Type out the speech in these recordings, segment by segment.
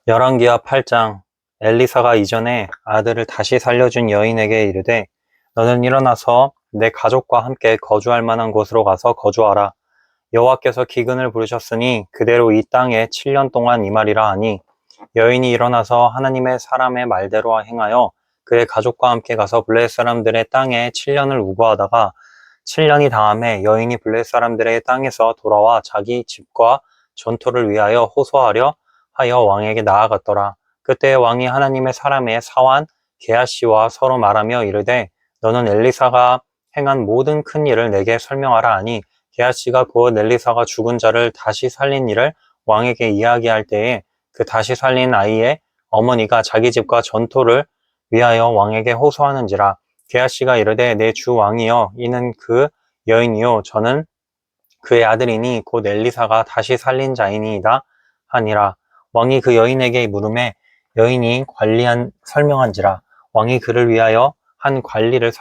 열왕기하 8장. 엘리사가 이전에 아들을 다시 살려준 여인에게 이르되 너는 일어나서 내 가족과 함께 거주할 만한 곳으로 가서 거주하라. 여호와께서 기근을 부르셨으니 그대로 이 땅에 7년 동안 임하리라 하니, 여인이 일어나서 하나님의 사람의 말대로 행하여 그의 가족과 함께 가서 블레셋 사람들의 땅에 7년을 우거하다가 7년이 다음에 여인이 블레셋 사람들의 땅에서 돌아와 자기 집과 전토를 위하여 호소하려 하여 왕에게 나아갔더라. 그때 왕이 하나님의 사람의 사환 게하시와 서로 말하며 이르되 너는 엘리사가 행한 모든 큰 일을 내게 설명하라 하니, 게하시가 곧 엘리사가 죽은 자를 다시 살린 일을 왕에게 이야기할 때에 그 다시 살린 아이의 어머니가 자기 집과 전토를 위하여 왕에게 호소하는지라. 게하시가 이르되 내 주 왕이여, 이는 그 여인이요 저는 그의 아들이니 곧 엘리사가 다시 살린 자이니이다 하니라. 왕이 그 여인에게 물음에 여인이 설명한지라. 왕이 그를 위하여 한 관리를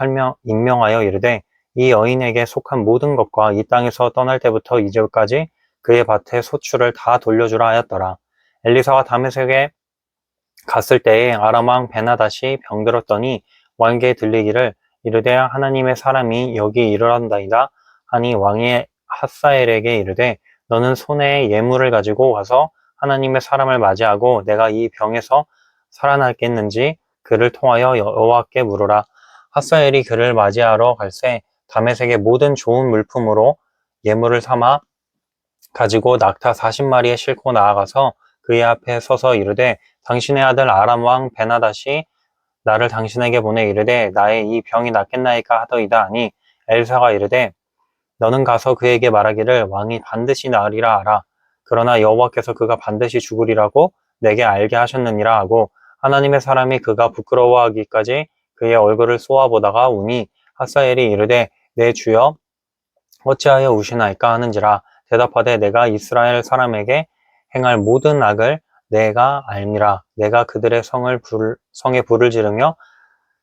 임명하여 이르되 이 여인에게 속한 모든 것과 이 땅에서 떠날 때부터 이제까지 그의 밭의 소출을 다 돌려주라 하였더라. 엘리사가 다메섹에 갔을 때에 아람 왕 베나닷이 병들었더니 왕에게 들리기를 이르되 하나님의 사람이 여기 이르렀나이다 하니, 왕이 핫사엘에게 이르되 너는 손에 예물을 가지고 가서 하나님의 사람을 맞이하고 내가 이 병에서 살아나겠는지 그를 통하여 여호와께 물으라. 핫사엘이 그를 맞이하러 갈새 다메섹의 모든 좋은 물품으로 예물을 삼아 가지고 낙타 40마리에 싣고 나아가서 그의 앞에 서서 이르되 당신의 아들 아람 왕 베나닷이 나를 당신에게 보내 이르되 나의 이 병이 낫겠나이까 하더이다 하니, 엘사가 이르되 너는 가서 그에게 말하기를 왕이 반드시 나으리라 하라. 그러나 여호와께서 그가 반드시 죽으리라고 내게 알게 하셨느니라 하고, 하나님의 사람이 그가 부끄러워하기까지 그의 얼굴을 쏘아보다가 우니, 핫사엘이 이르되 내 주여 어찌하여 우시나이까 하는지라. 대답하되 내가 이스라엘 사람에게 행할 모든 악을 내가 알미라. 내가 그들의 성에 불을 지르며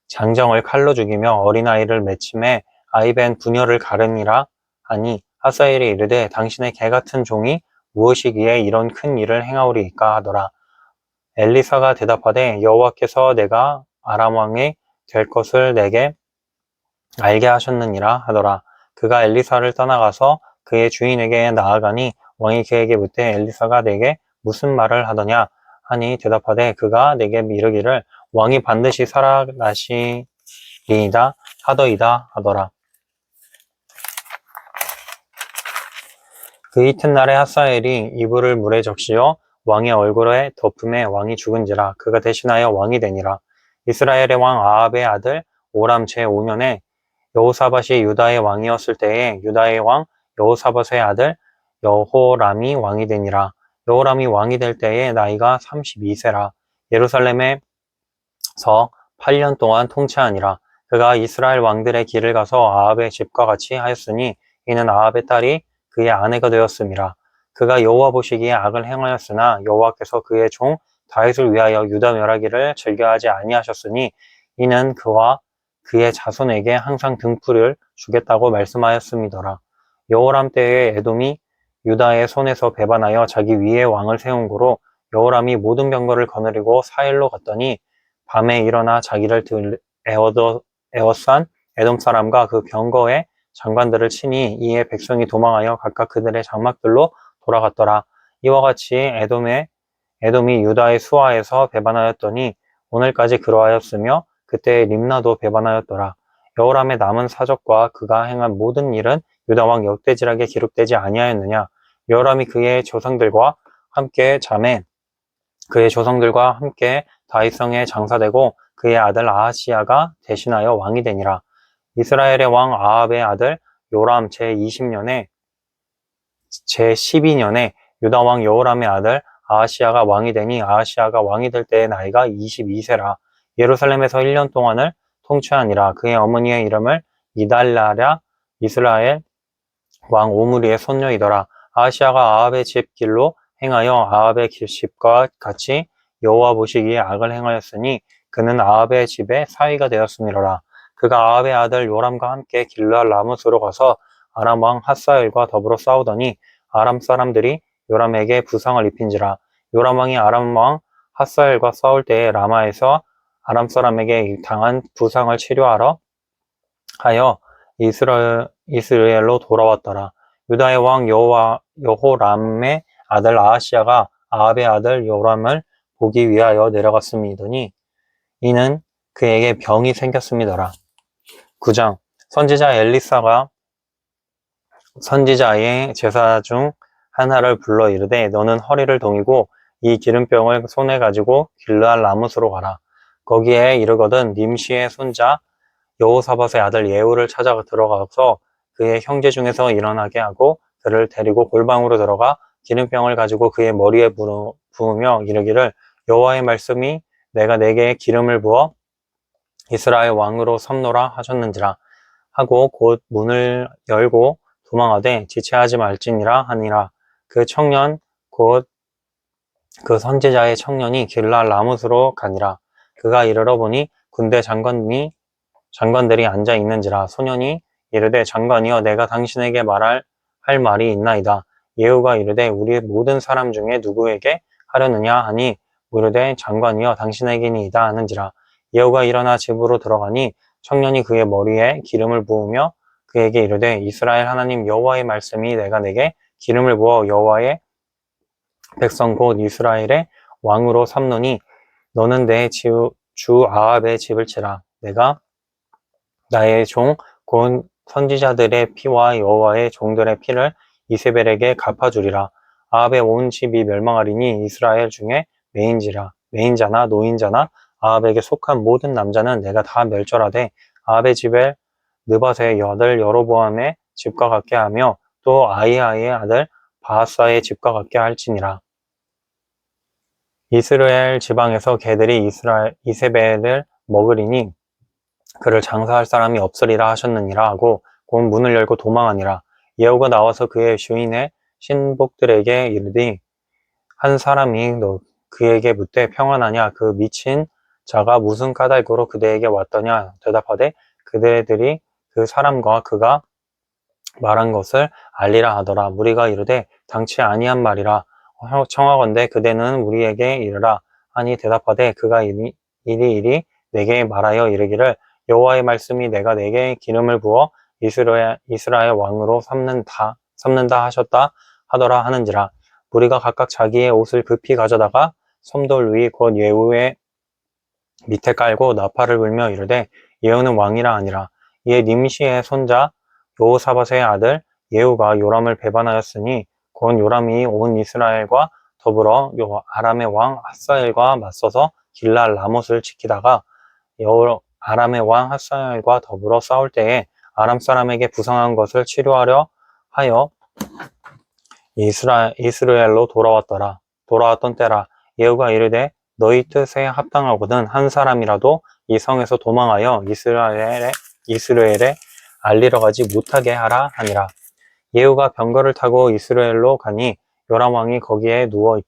장정을 칼로 죽이며 어린아이를 매침해 아이벤 부녀를 가르니라 하니, 하사엘이 이르되 당신의 개같은 종이 무엇이기에 이런 큰 일을 행하오리이까 하더라. 엘리사가 대답하되 여호와께서 내가 아람 왕이 될 것을 내게 알게 하셨느니라 하더라. 그가 엘리사를 떠나가서 그의 주인에게 나아가니, 왕이 그에게 묻되 엘리사가 내게 무슨 말을 하더냐 하니, 대답하되 그가 내게 이르기를 왕이 반드시 살아나시리이다 하더이다 하더라. 그 이튿날에 핫사엘이 이불을 물에 적시어 왕의 얼굴에 덮음에 왕이 죽은지라. 그가 대신하여 왕이 되니라. 이스라엘의 왕 아합의 아들 오람 제5년에 여호사밧이 유다의 왕이었을 때에 유다의 왕 여호사밧의 아들 여호람이 왕이 되니라. 여호람이 왕이 될 때에 나이가 32세라. 예루살렘에서 8년 동안 통치하니라. 그가 이스라엘 왕들의 길을 가서 아합의 집과 같이 하였으니 이는 아합의 딸이 그의 아내가 되었음이라. 그가 여호와 보시기에 악을 행하였으나 여호와께서 그의 종 다윗을 위하여 유다 멸하기를 즐겨하지 아니하셨으니 이는 그와 그의 자손에게 항상 등불을 주겠다고 말씀하였음이더라. 여호람 때에 에돔이 유다의 손에서 배반하여 자기 위에 왕을 세운 고로 여호람이 모든 병거를 거느리고 사일로 갔더니 밤에 일어나 자기를 에워싼 에돔 사람과 그 병거의 장관들을 치니, 이에 백성이 도망하여 각각 그들의 장막들로 돌아갔더라. 이와 같이 에돔이 유다의 수하에서 배반하였더니 오늘까지 그러하였으며 그때 림나도 배반하였더라. 여호람의 남은 사적과 그가 행한 모든 일은 유다 왕 역대지락에 기록되지 아니하였느냐. 여호람이 그의 조상들과 함께 다윗성에 장사되고 그의 아들 아하시야가 대신하여 왕이 되니라. 이스라엘의 왕 아합의 아들 요람 제12년에 유다 왕 여호람의 아들 아하시야가 왕이 되니, 아하시야가 왕이 될 때의 나이가 22세라. 예루살렘에서 1년 동안을 통치하니라. 그의 어머니의 이름을 이달랴라. 이스라엘 왕 오므리의 손녀이더라. 아하시야가 아합의 집 길로 행하여 아합의 집과 같이 여호와 보시기에 악을 행하였으니 그는 아합의 집의 사위가 되었음이로라. 그가 아합의 아들 요람과 함께 길르앗 라못으로 가서 아람 왕 핫사엘과 더불어 싸우더니 아람 사람들이 요람에게 부상을 입힌지라. 요람 왕이 아람 왕 핫사엘과 싸울 때에 라마에서 아람 사람에게 당한 부상을 치료하러 하여 이스라엘로 돌아왔더라. 유다의 왕 여호람의 아들 아하시야가 아합의 아들 요람을 보기 위하여 내려갔음이더니 이는 그에게 병이 생겼음이더라. 9장 선지자 엘리사가 선지자의 제사 중 하나를 불러 이르되 너는 허리를 동이고 이 기름병을 손에 가지고 길르알 라못으로 가라. 거기에 이르거든 님시의 손자 여호사밧의 아들 예후를 찾아 들어가서 그의 형제 중에서 일어나게 하고 그를 데리고 골방으로 들어가 기름병을 가지고 그의 머리에 부으며 이르기를 여호와의 말씀이 내가 내게 기름을 부어 이스라엘 왕으로 삼노라 하셨는지라 하고 곧 문을 열고 도망하되 지체하지 말지니라 하니라. 그 청년 곧 그 선지자의 청년이 길랄 라못으로 가니라. 그가 이르러 보니 군대 장관들이 앉아 있는지라. 소년이 이르되 장관이여 내가 당신에게 할 말이 있나이다. 예후가 이르되 우리 모든 사람 중에 누구에게 하려느냐 하니 이르되 장관이여 당신에게니이다 하는지라. 예후가 일어나 집으로 들어가니 청년이 그의 머리에 기름을 부으며 그에게 이르되 이스라엘 하나님 여호와의 말씀이 내가 내게 기름을 부어 여호와의 백성 곧 이스라엘의 왕으로 삼노니 너는 내 주 아합의 집을 치라. 내가 나의 종 곧 선지자들의 피와 여호와의 종들의 피를 이세벨에게 갚아주리라. 아합의 온 집이 멸망하리니 이스라엘 중에 메인자나 노인자나 아합에게 속한 모든 남자는 내가 다 멸절하되 아합의 집을 느밧의 아들 여로보암의 집과 같게 하며 또 아히야의 아들 바하사의 집과 같게 할지니라. 이스라엘 지방에서 개들이 이세벨을 먹으리니 그를 장사할 사람이 없으리라 하셨느니라 하고 곧 문을 열고 도망하니라. 예후가 나와서 그의 주인의 신복들에게 이르되 한 사람이 그에게 묻되 평안하냐 그 미친 자가 무슨 까닭으로 그대에게 왔더냐 대답하되 그대들이 그 사람과 그가 말한 것을 알리라 하더라. 무리가 이르되 당치 아니한 말이라. 청하건대 그대는 우리에게 이르라 하니 대답하되 그가 이리 내게 말하여 이르기를 여호와의 말씀이 내가 내게 기름을 부어 이스라엘 왕으로 삼는다 하셨다 하더라 하는지라. 무리가 각각 자기의 옷을 급히 가져다가 섬돌 위 곧 예후의 밑에 깔고 나팔을 불며 이르되 예후는 왕이라 하니라. 이에 님시의 손자 여호사밧의 아들 예후가 요람을 배반하였으니 곧 요람이 온 이스라엘과 더불어 아람의 왕 핫사엘과 맞서서 길랄 라못을 지키다가 아람의 왕 핫사엘과 더불어 싸울 때에 아람 사람에게 부상한 것을 치료하려 하여 이스라엘로 돌아왔던 때라. 예후가 이르되 너희 뜻에 합당하거든 한 사람이라도 이 성에서 도망하여 이스라엘에 알리러 가지 못하게 하라 하니라. 예후가 병거를 타고 이스라엘로 가니 요람 왕이 거기에 누워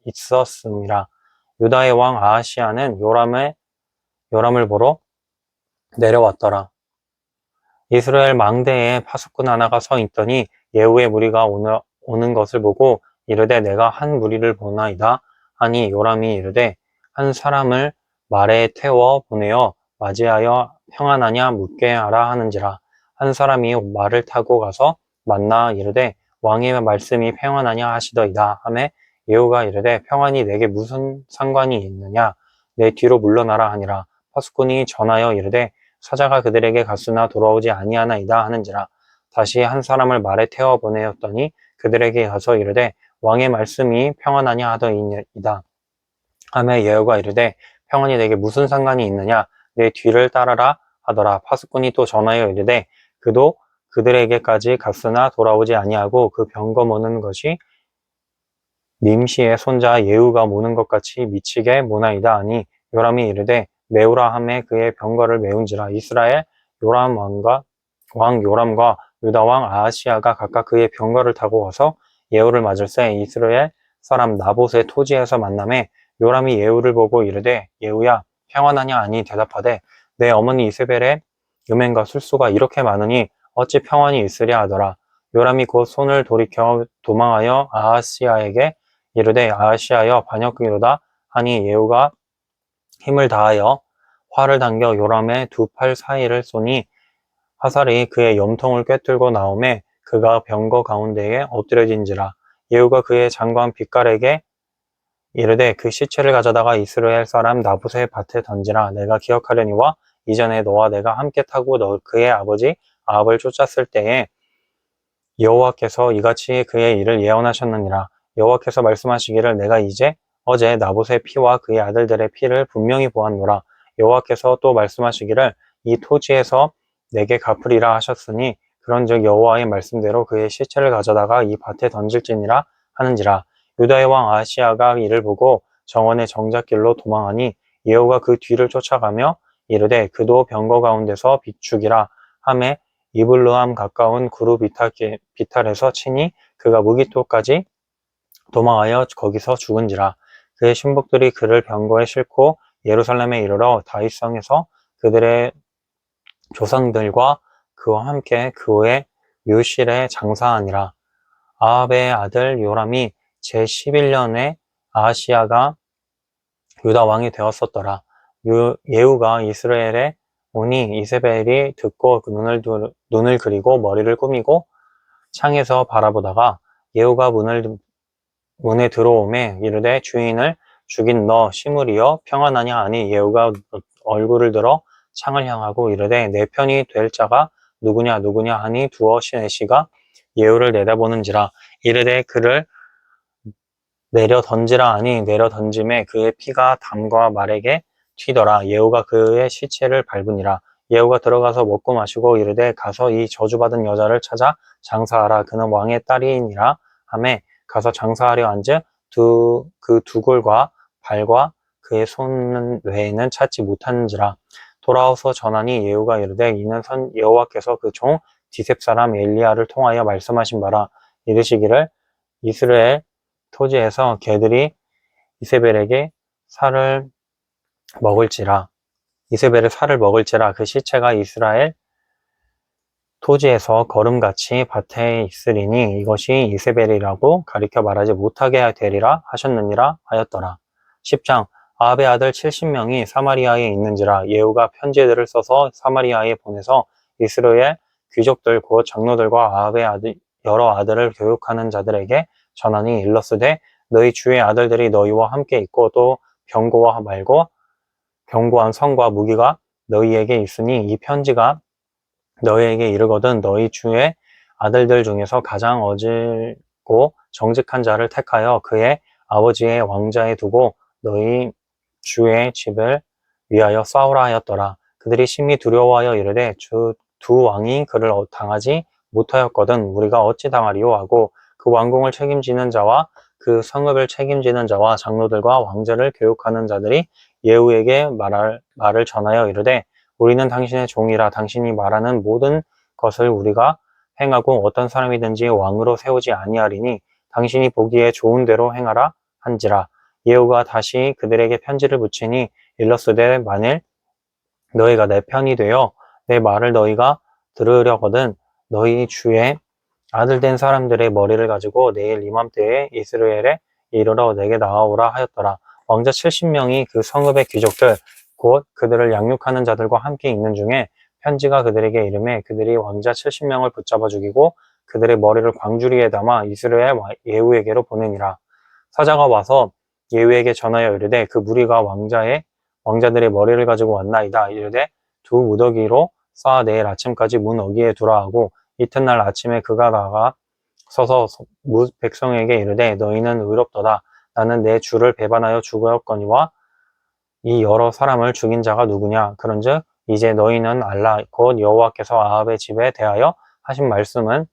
있었음이라. 유다의 왕 아하시야는 요람을 보러 내려왔더라. 이스라엘 망대에 파수꾼 하나가 서 있더니 예후의 무리가 오는 것을 보고 이르되 내가 한 무리를 보나이다 하니 요람이 이르되 한 사람을 말에 태워 보내어 맞이하여 평안하냐 묻게 하라 하는지라. 한 사람이 말을 타고 가서 만나 이르되 왕의 말씀이 평안하냐 하시더이다 하매 예후가 이르되 평안이 내게 무슨 상관이 있느냐 내 뒤로 물러나라 하니라. 파수꾼이 전하여 이르되 사자가 그들에게 갔으나 돌아오지 아니하나이다 하는지라. 다시 한 사람을 말에 태워 보내었더니 그들에게 가서 이르되 왕의 말씀이 평안하냐 하더이다 하매 예후가 이르되 평안이 내게 무슨 상관이 있느냐 내 뒤를 따르라 하더라. 파수꾼이 또 전하여 이르되 그도 그들에게까지 갔으나 돌아오지 아니하고 그 병거 모는 것이 님시의 손자 예후가 모는 것 같이 미치게 모나이다 하니 요람이 이르되 메우라 하매 그의 병거를 메운지라. 이스라엘 왕 요람과 유다 왕 아하시야가 각각 그의 병거를 타고 와서 예후를 맞을새 이스라엘 사람 나봇의 토지에서 만나매 요람이 예후를 보고 이르되 예후야 평안하냐 하니 대답하되 내 어머니 이세벨의 음행과 술수가 이렇게 많으니 어찌 평안이 있으랴 하더라. 요람이 곧 손을 돌이켜 도망하여 아하시야에게 이르되 아하시야여 반역이로다 하니 예후가 힘을 다하여 활을 당겨 요람의 두 팔 사이를 쏘니 화살이 그의 염통을 꿰뚫고 나오매 그가 병거 가운데에 엎드려진지라. 예후가 그의 장관 빗갈에게 이르되 그 시체를 가져다가 이스라엘 사람 나봇의 밭에 던지라. 내가 기억하려니와 이전에 너와 내가 함께 타고 그의 아버지 아합을 쫓았을 때에 여호와께서 이같이 그의 일을 예언하셨느니라. 여호와께서 말씀하시기를 내가 어제 나봇의 피와 그의 아들들의 피를 분명히 보았노라. 여호와께서 또 말씀하시기를 이 토지에서 내게 갚으리라 하셨으니 그런즉 여호와의 말씀대로 그의 시체를 가져다가 이 밭에 던질지니라 하는지라. 유다의 왕 아하시야가 이를 보고 정원의 정작길로 도망하니 예후가 그 뒤를 쫓아가며 이르되 그도 병거 가운데서 비축이라 하매 이블루함 가까운 구루 비탈에서 치니 그가 무기토까지 도망하여 거기서 죽은지라. 그의 신복들이 그를 병거에 싣고 예루살렘에 이르러 다윗성에서 그들의 조상들과 그와 함께 그의 묘실에 장사하니라. 아합의 아들 요람이 제11년에 아하시야가 유다 왕이 되었었더라. 예후가 이스라엘에 오니 이세벨이 듣고 눈을 그리고 머리를 꾸미고 창에서 바라보다가 예후가 문에 들어오매 이르되 주인을 죽인 너 시므리여 평안하냐 하니 예후가 얼굴을 들어 창을 향하고 이르되 내 편이 될 자가 누구냐 하니 두어 시내시가 예후를 내다보는지라. 이르되 그를 내려 던지라 하니 내려 던짐에 그의 피가 담과 말에게 튀더라. 예후가 그의 시체를 밟으니라. 예후가 들어가서 먹고 마시고 이르되 가서 이 저주받은 여자를 찾아 장사하라. 그는 왕의 딸이니라 하매 가서 장사하려 한즉 그 두골과 발과 그의 손 외에는 찾지 못한지라. 돌아와서 전하니 예후가 이르되 이는 여호와께서 그 종 디셉 사람 엘리야를 통하여 말씀하신 바라. 이르시기를 이스라엘 토지에서 개들이 이세벨에게 살을 먹을지라. 이세벨의 살을 먹을지라. 그 시체가 이스라엘 토지에서 거름같이 밭에 있으리니 이것이 이세벨이라고 가리켜 말하지 못하게 되리라 하셨느니라 하였더라. 10장 아합의 아들 70명이 사마리아에 있는지라. 예후가 편지들을 써서 사마리아에 보내서 이스라엘 귀족들 곧 장로들과 아합의 여러 아들을 교육하는 자들에게 전하니 일러스되 너희 주의 아들들이 너희와 함께 있고 또 견고한 성과 무기가 너희에게 있으니 이 편지가 너희에게 이르거든 너희 주의 아들들 중에서 가장 어질고 정직한 자를 택하여 그의 아버지의 왕자에 두고 너희 주의 집을 위하여 싸우라 하였더라. 그들이 심히 두려워하여 이르되 두 왕이 그를 당하지 못하였거든 우리가 어찌 당하리요 하고 그 왕궁을 책임지는 자와 그 성읍을 책임지는 자와 장로들과 왕자를 교육하는 자들이 예후에게 말을 전하여 이르되 우리는 당신의 종이라 당신이 말하는 모든 것을 우리가 행하고 어떤 사람이든지 왕으로 세우지 아니하리니 당신이 보기에 좋은 대로 행하라 한지라. 예후가 다시 그들에게 편지를 붙이니 일러스되 만일 너희가 내 편이 되어 내 말을 너희가 들으려거든 너희 주의 아들 된 사람들의 머리를 가지고 내일 이맘때에 이스라엘에 이르러 내게 나아오라 하였더라. 왕자 70명이 그 성읍의 귀족들 곧 그들을 양육하는 자들과 함께 있는 중에 편지가 그들에게 이르매 그들이 왕자 70명을 붙잡아 죽이고 그들의 머리를 광주리에 담아 이스라엘 예후에게로 보내니라. 사자가 와서 예후에게 전하여 이르되 그 무리가 왕자들의 머리를 가지고 왔나이다. 이르되 두 무더기로 쌓아 내일 아침까지 문 어귀에 두라 하고 이튿날 아침에 그가 나가 서서 백성에게 이르되 너희는 의롭도다. 나는 내 주를 배반하여 죽었거니와 이 여러 사람을 죽인 자가 누구냐? 그런즉 이제 너희는 알라. 곧 여호와께서 아합의 집에 대하여 하신 말씀은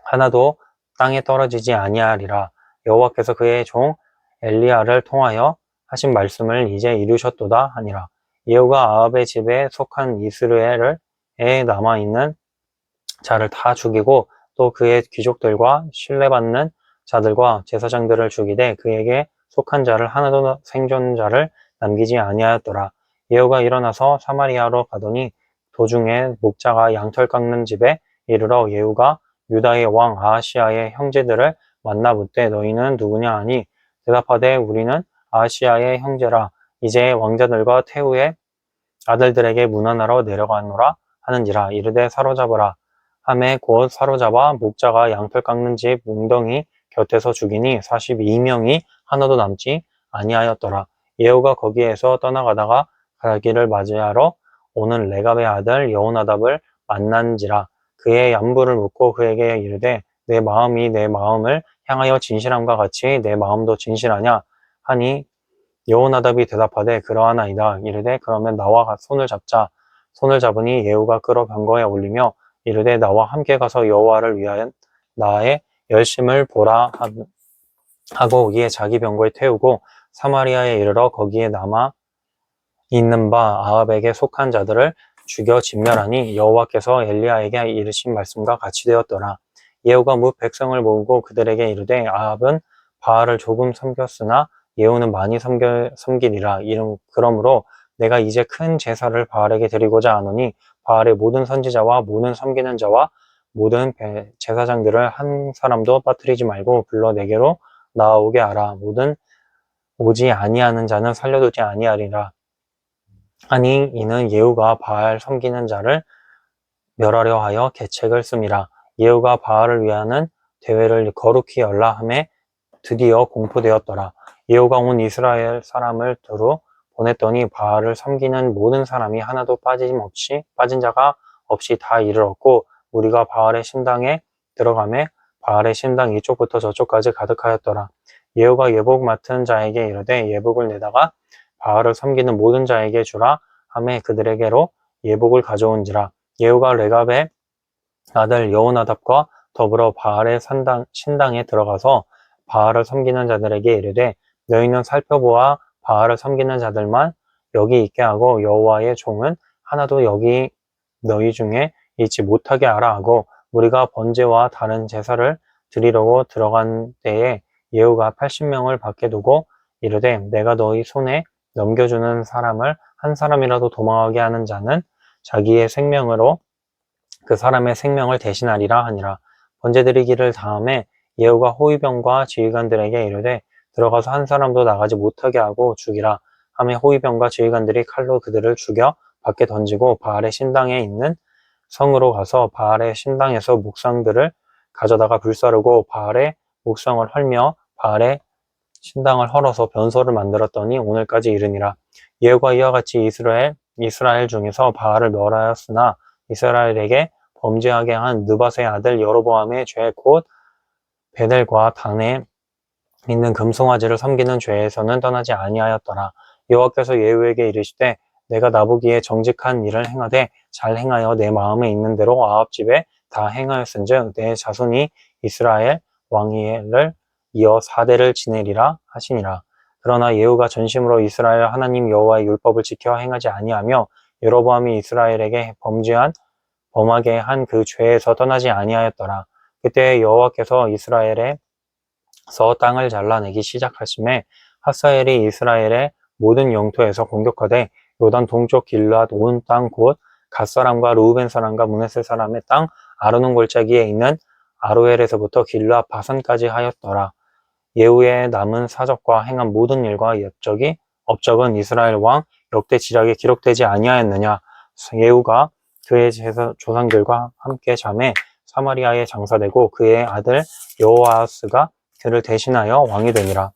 하나도 땅에 떨어지지 아니하리라. 여호와께서 그의 종 엘리야를 통하여 하신 말씀을 이제 이루셨도다 하니라. 예후가 아합의 집에 속한 이스라엘에 남아있는 자를 다 죽이고 또 그의 귀족들과 신뢰받는 자들과 제사장들을 죽이되 그에게 속한 자를 하나도 생존자를 남기지 아니하였더라. 예후가 일어나서 사마리아로 가더니 도중에 목자가 양털 깎는 집에 이르러 예후가 유다의 왕 아하시야의 형제들을 만나 묻되 너희는 누구냐 하니 대답하되 우리는 아하시아의 형제라. 이제 왕자들과 태후의 아들들에게 문안하러 내려가노라 하는지라. 이르되 사로잡으라 하매 곧 사로잡아 목자가 양털 깎는 집 웅덩이 곁에서 죽이니 42명이 하나도 남지 아니하였더라. 예후가 거기에서 떠나가다가 가기를 맞이하러 오는 레갑의 아들 여호나답을 만난지라. 그의 양부를 묻고 그에게 이르되 내 마음이 내 마음을 향하여 진실함과 같이 내 마음도 진실하냐 하니 여호나답이 대답하되 그러하나이다. 이르되 그러면 나와 손을 잡자. 손을 잡으니 예후가 끌어 병거에 올리며 이르되 나와 함께 가서 여호와를 위하여 나의 열심을 보라 하고 이에 자기 병거에 태우고 사마리아에 이르러 거기에 남아 있는 바 아합에게 속한 자들을 죽여 진멸하니 여호와께서 엘리야에게 이르신 말씀과 같이 되었더라. 예후가 뭇 백성을 모으고 그들에게 이르되 아합은 바알을 조금 섬겼으나 예후는 많이 섬기리라. 그러므로 내가 이제 큰 제사를 바알에게 드리고자 하노니 바알의 모든 선지자와 모든 섬기는 자와 모든 제사장들을 한 사람도 빠뜨리지 말고 불러 내게로 나아오게 하라. 모든 오지 아니하는 자는 살려두지 아니하리라. 아니 이는 예후가 바알 섬기는 자를 멸하려 하여 계책을 씁니다. 예후가 바알을 위하는 대회를 거룩히 열라 하매 드디어 공포되었더라. 예후가 온 이스라엘 사람을 두루 보냈더니 바알을 섬기는 모든 사람이 하나도 빠진 자가 없이 다 이르렀고 우리가 바알의 신당에 들어가매 바알의 신당 이쪽부터 저쪽까지 가득하였더라. 예후가 예복 맡은 자에게 이르되 예복을 내다가 바알을 섬기는 모든 자에게 주라 하매 그들에게로 예복을 가져온지라. 예후가 레갑의 아들 여호나답과 더불어 바알의 신당에 들어가서 바알을 섬기는 자들에게 이르되 너희는 살펴보아 바알을 섬기는 자들만 여기 있게 하고 여호와의 종은 하나도 여기 너희 중에 있지 못하게 하라 하고 우리가 번제와 다른 제사를 드리려고 들어간 때에 예후가 80명을 밖에 두고 이르되 내가 너희 손에 넘겨주는 사람을 한 사람이라도 도망하게 하는 자는 자기의 생명으로 그 사람의 생명을 대신하리라 하니라. 번제드리기를 다음에 예후가 호위병과 지휘관들에게 이르되 들어가서 한 사람도 나가지 못하게 하고 죽이라 하매 호위병과 지휘관들이 칼로 그들을 죽여 밖에 던지고 바알의 신당에 있는 성으로 가서 바알의 신당에서 묵상들을 가져다가 불사르고 바알의 묵상을 헐며 바알의 신당을 헐어서 변소를 만들었더니 오늘까지 이르니라. 예후가 이와 같이 이스라엘 중에서 바알을 멸하였으나 이스라엘에게 범죄하게 한 느밧의 아들 여로보암의 죄 곧 베델과 단에 있는 금송아지를 섬기는 죄에서는 떠나지 아니하였더라. 여호와께서 예후에게 이르시되 내가 나보기에 정직한 일을 행하되 잘 행하여 내 마음에 있는 대로 아합 집에 다 행하였은즉 내 자손이 이스라엘 왕위를 이어 4대를 지내리라 하시니라. 그러나 예후가 전심으로 이스라엘 하나님 여호와의 율법을 지켜 행하지 아니하며 여로보암이 이스라엘에게 범하게 한 그 죄에서 떠나지 아니하였더라. 그때 여호와께서 이스라엘에서 땅을 잘라내기 시작하심에 하사엘이 이스라엘의 모든 영토에서 공격하되 요단 동쪽 길앗 온 땅 곧 갓사람과 르우벤 사람과 므낫세 사람의 땅 아르논 골짜기에 있는 아로엘에서부터 길앗 바산까지 하였더라. 예후의 남은 사적과 행한 모든 일과 업적은 이스라엘 왕 역대 지략에 기록되지 아니하였느냐. 예후가 그의 조상들과 함께 잠에 사마리아에 장사되고 그의 아들 여호아스가 그를 대신하여 왕이 되니라.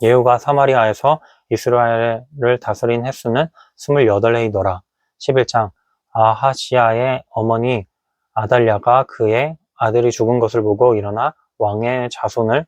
예후가 사마리아에서 이스라엘을 다스린 횟수는 28해이더라. 11장 아하시아의 어머니 아달랴가 그의 아들이 죽은 것을 보고 일어나 왕의 자손을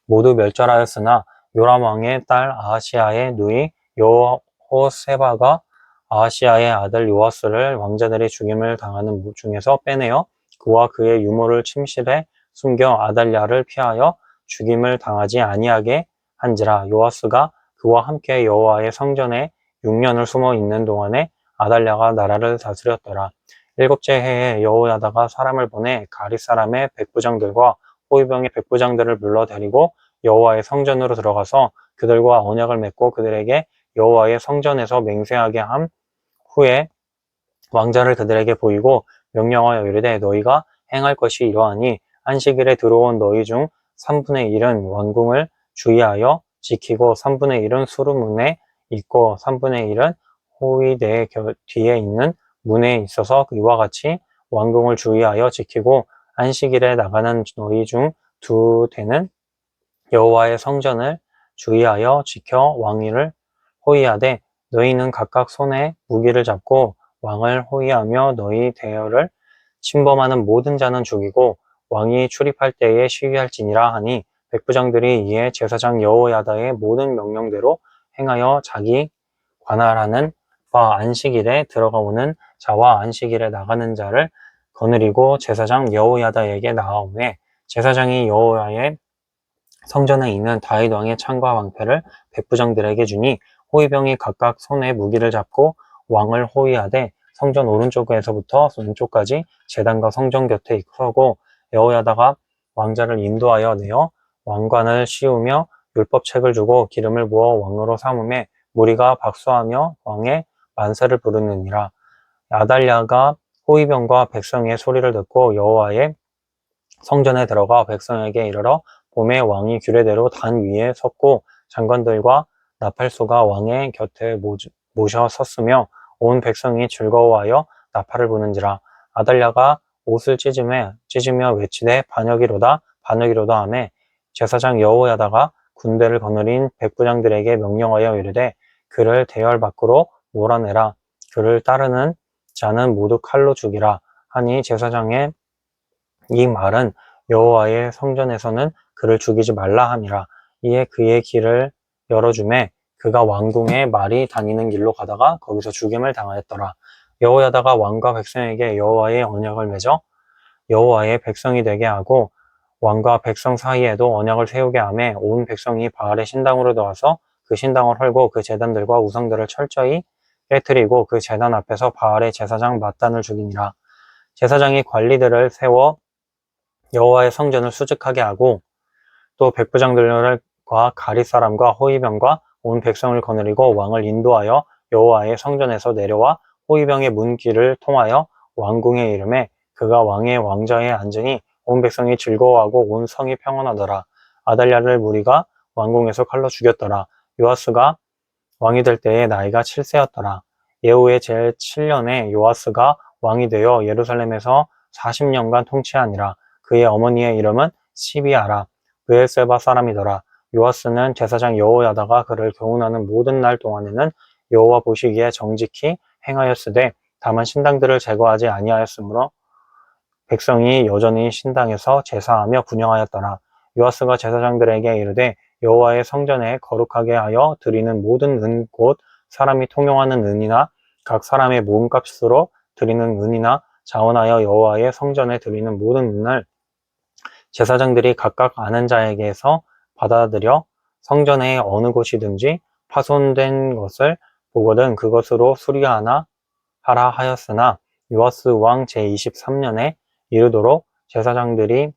모두 멸절하였으나 요람 왕의 딸 아하시아의 누이 여호세바가 아하시아의 아들 요아스를 왕자들이 죽임을 당하는 중에서 빼내어 그와 그의 유모를 침실에 숨겨 아달랴를 피하여 죽임을 당하지 아니하게 한지라. 요아스가 그와 함께 여호와의 성전에 6년을 숨어 있는 동안에 아달랴가 나라를 다스렸더라. 7째 해에 여호야다가 사람을 보내 가릿 사람의 백부장들과 호위병의 백부장들을 불러 데리고 여호와의 성전으로 들어가서 그들과 언약을 맺고 그들에게 여호와의 성전에서 맹세하게 함 후에 왕자를 그들에게 보이고 명령하여 이르되 너희가 행할 것이 이러하니 안식일에 들어온 너희 중 3분의 1은 왕궁을 주의하여 지키고 3분의 1은 수루문에 있고 3분의 1은 호위대 뒤에 있는 문에 있어서 이와 같이 왕궁을 주의하여 지키고 안식일에 나가는 너희 중 2대는 여호와의 성전을 주의하여 지켜 왕위를 호위하되 너희는 각각 손에 무기를 잡고 왕을 호위하며 너희 대열을 침범하는 모든 자는 죽이고 왕이 출입할 때에 시위할지니라 하니 백부장들이 이에 제사장 여호야다의 모든 명령대로 행하여 자기 관할하는 바 안식일에 들어가오는 자와 안식일에 나가는 자를 거느리고 제사장 여호야다에게 나아오매 제사장이 여호와의 성전에 있는 다윗 왕의 창과 왕패를 백부장들에게 주니 호위병이 각각 손에 무기를 잡고 왕을 호위하되 성전 오른쪽에서부터 왼쪽까지 제단과 성전 곁에 서고 여호야다가 왕자를 인도하여 내어 왕관을 씌우며 율법책을 주고 기름을 부어 왕으로 삼음에 무리가 박수하며 왕의 만세를 부르느니라. 아달랴가 호위병과 백성의 소리를 듣고 여호와의 성전에 들어가 백성에게 이르러 봄에 왕이 규례대로 단 위에 섰고 장관들과 나팔소가 왕의 곁에 모셔 섰으며 온 백성이 즐거워하여 나팔을 부는지라. 아달랴가 옷을 찢으며 외치되 반역이로다 반역이로다 하매 제사장 여호야다가 군대를 거느린 백부장들에게 명령하여 이르되 그를 대열 밖으로 몰아내라. 그를 따르는 자는 모두 칼로 죽이라 하니 제사장의 이 말은 여호와의 성전에서는 그를 죽이지 말라 함이라. 이에 그의 길을 열어주매 그가 왕궁에 말이 다니는 길로 가다가 거기서 죽임을 당하였더라. 여호야다가 왕과 백성에게 여호와의 언약을 맺어 여호와의 백성이 되게 하고 왕과 백성 사이에도 언약을 세우게 하매 온 백성이 바알의 신당으로 들어와서 그 신당을 헐고 그 제단들과 우상들을 철저히 깨뜨리고 그 제단 앞에서 바알의 제사장 mat단을 죽이니라. 제사장이 관리들을 세워 여호와의 성전을 수직하게 하고 또 백부장들과 가리 사람과 호위병과 온 백성을 거느리고 왕을 인도하여 여호와의 성전에서 내려와 호위병의 문길을 통하여 왕궁에 이르매 그가 왕의 왕좌에 앉으니 온 백성이 즐거워하고 온 성이 평안하더라. 아달랴를 무리가 왕궁에서 칼로 죽였더라. 요아스가 왕이 될 때에 나이가 7세였더라. 예후의 제7년에 요아스가 왕이 되어 예루살렘에서 40년간 통치하니라. 그의 어머니의 이름은 시비아라. 브엘세바 사람이더라. 요아스는 제사장 여호야다가 그를 교훈하는 모든 날 동안에는 여호와 보시기에 정직히 행하였으되 다만 신당들을 제거하지 아니하였으므로 백성이 여전히 신당에서 제사하며 분향하였더라. 요아스가 제사장들에게 이르되 여호와의 성전에 거룩하게 하여 드리는 모든 은 곧 사람이 통용하는 은이나 각 사람의 몸값으로 드리는 은이나 자원하여 여호와의 성전에 드리는 모든 은을 제사장들이 각각 아는 자에게서 받아들여 성전의 어느 곳이든지 파손된 것을 보거든 그것으로 수리하라 하였으나 요아스 왕 제23년에 이르도록 제사장들이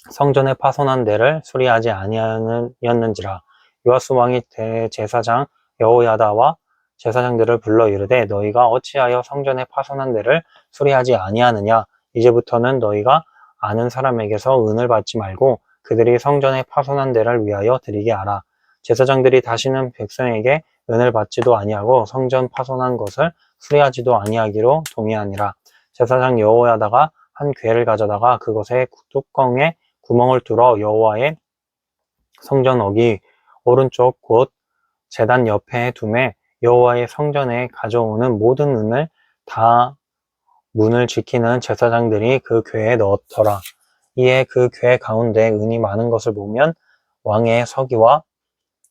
성전의 파손한 데를 수리하지 아니하였는지라. 요아스 왕이 대제사장 여호야다와 제사장들을 불러 이르되 너희가 어찌하여 성전의 파손한 데를 수리하지 아니하느냐. 이제부터는 너희가 아는 사람에게서 은을 받지 말고 그들이 성전의 파손한 데를 위하여 드리게 하라. 제사장들이 다시는 백성에게 은을 받지도 아니하고 성전 파손한 것을 수리하지도 아니하기로 동의하니라. 제사장 여호야다가 한 궤를 가져다가 그것에 뚜껑에 구멍을 뚫어 여호와의 성전 어기 오른쪽 곧 제단 옆에 두매 여호와의 성전에 가져오는 모든 은을 다 문을 지키는 제사장들이 그 궤에 넣었더라. 이에 그 궤 가운데 은이 많은 것을 보면 왕의 서기와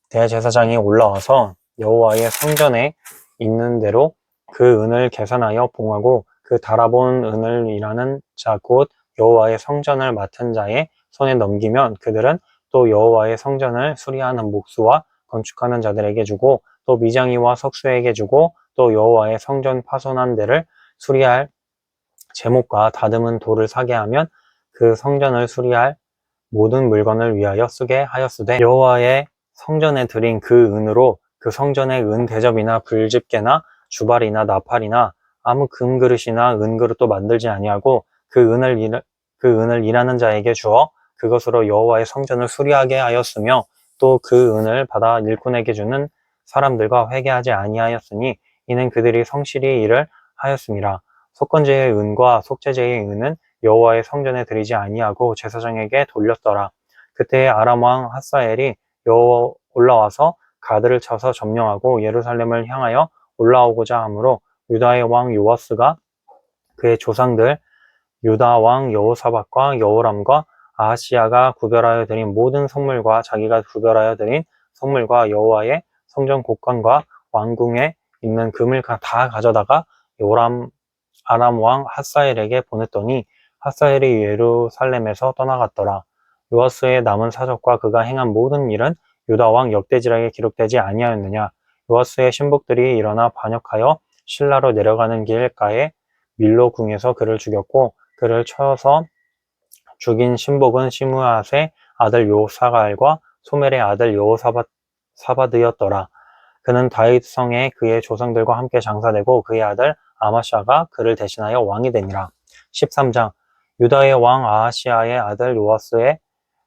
대제사장이 올라와서 여호와의 성전에 있는 대로 그 은을 계산하여 봉하고 그 달아본 은을 일하는 자 곧 여호와의 성전을 맡은 자의 손에 넘기면 그들은 또 여호와의 성전을 수리하는 목수와 건축하는 자들에게 주고 또 미장이와 석수에게 주고 또 여호와의 성전 파손한 데를 수리할 제목과 다듬은 돌을 사게 하면 그 성전을 수리할 모든 물건을 위하여 쓰게 하였으되 여호와의 성전에 드린 그 은으로 그 성전의 은 대접이나 불집게나 주발이나 나팔이나 아무 금그릇이나 은그릇도 만들지 아니하고 그 은을 일하는 자에게 주어 그것으로 여호와의 성전을 수리하게 하였으며 또 그 은을 받아 일꾼에게 주는 사람들과 회개하지 아니하였으니 이는 그들이 성실히 일을 하였음이라. 속건제의 은과 속죄제의 은은 여호와의 성전에 드리지 아니하고 제사장에게 돌렸더라. 그때 아람 왕 핫사엘이 올라와서 가드를 쳐서 점령하고 예루살렘을 향하여 올라오고자 하므로 유다의 왕 요아스가 그의 조상들 유다 왕 여호사밧과 여호람과 아하시야가 구별하여 드린 모든 성물과 자기가 구별하여 드린 성물과 여호와의 성전 곳간과 왕궁에 있는 금을 다 가져다가 아람 왕 핫사엘에게 보냈더니 핫사엘이 예루살렘에서 떠나갔더라. 요아스의 남은 사적과 그가 행한 모든 일은 유다 왕 역대지락에 기록되지 아니하였느냐. 요아스의 신복들이 일어나 반역하여 실라로 내려가는 길가에 밀로 궁에서 그를 죽였고 그를 쳐서 죽인 신복은 시므앗의 아들 요사갈과 소멜의 아들 여호사밧이었더라. 그는 다윗성에 그의 조상들과 함께 장사되고 그의 아들 아마샤가 그를 대신하여 왕이 되니라. 13장 유다의 왕 아하시야의 아들 요아스의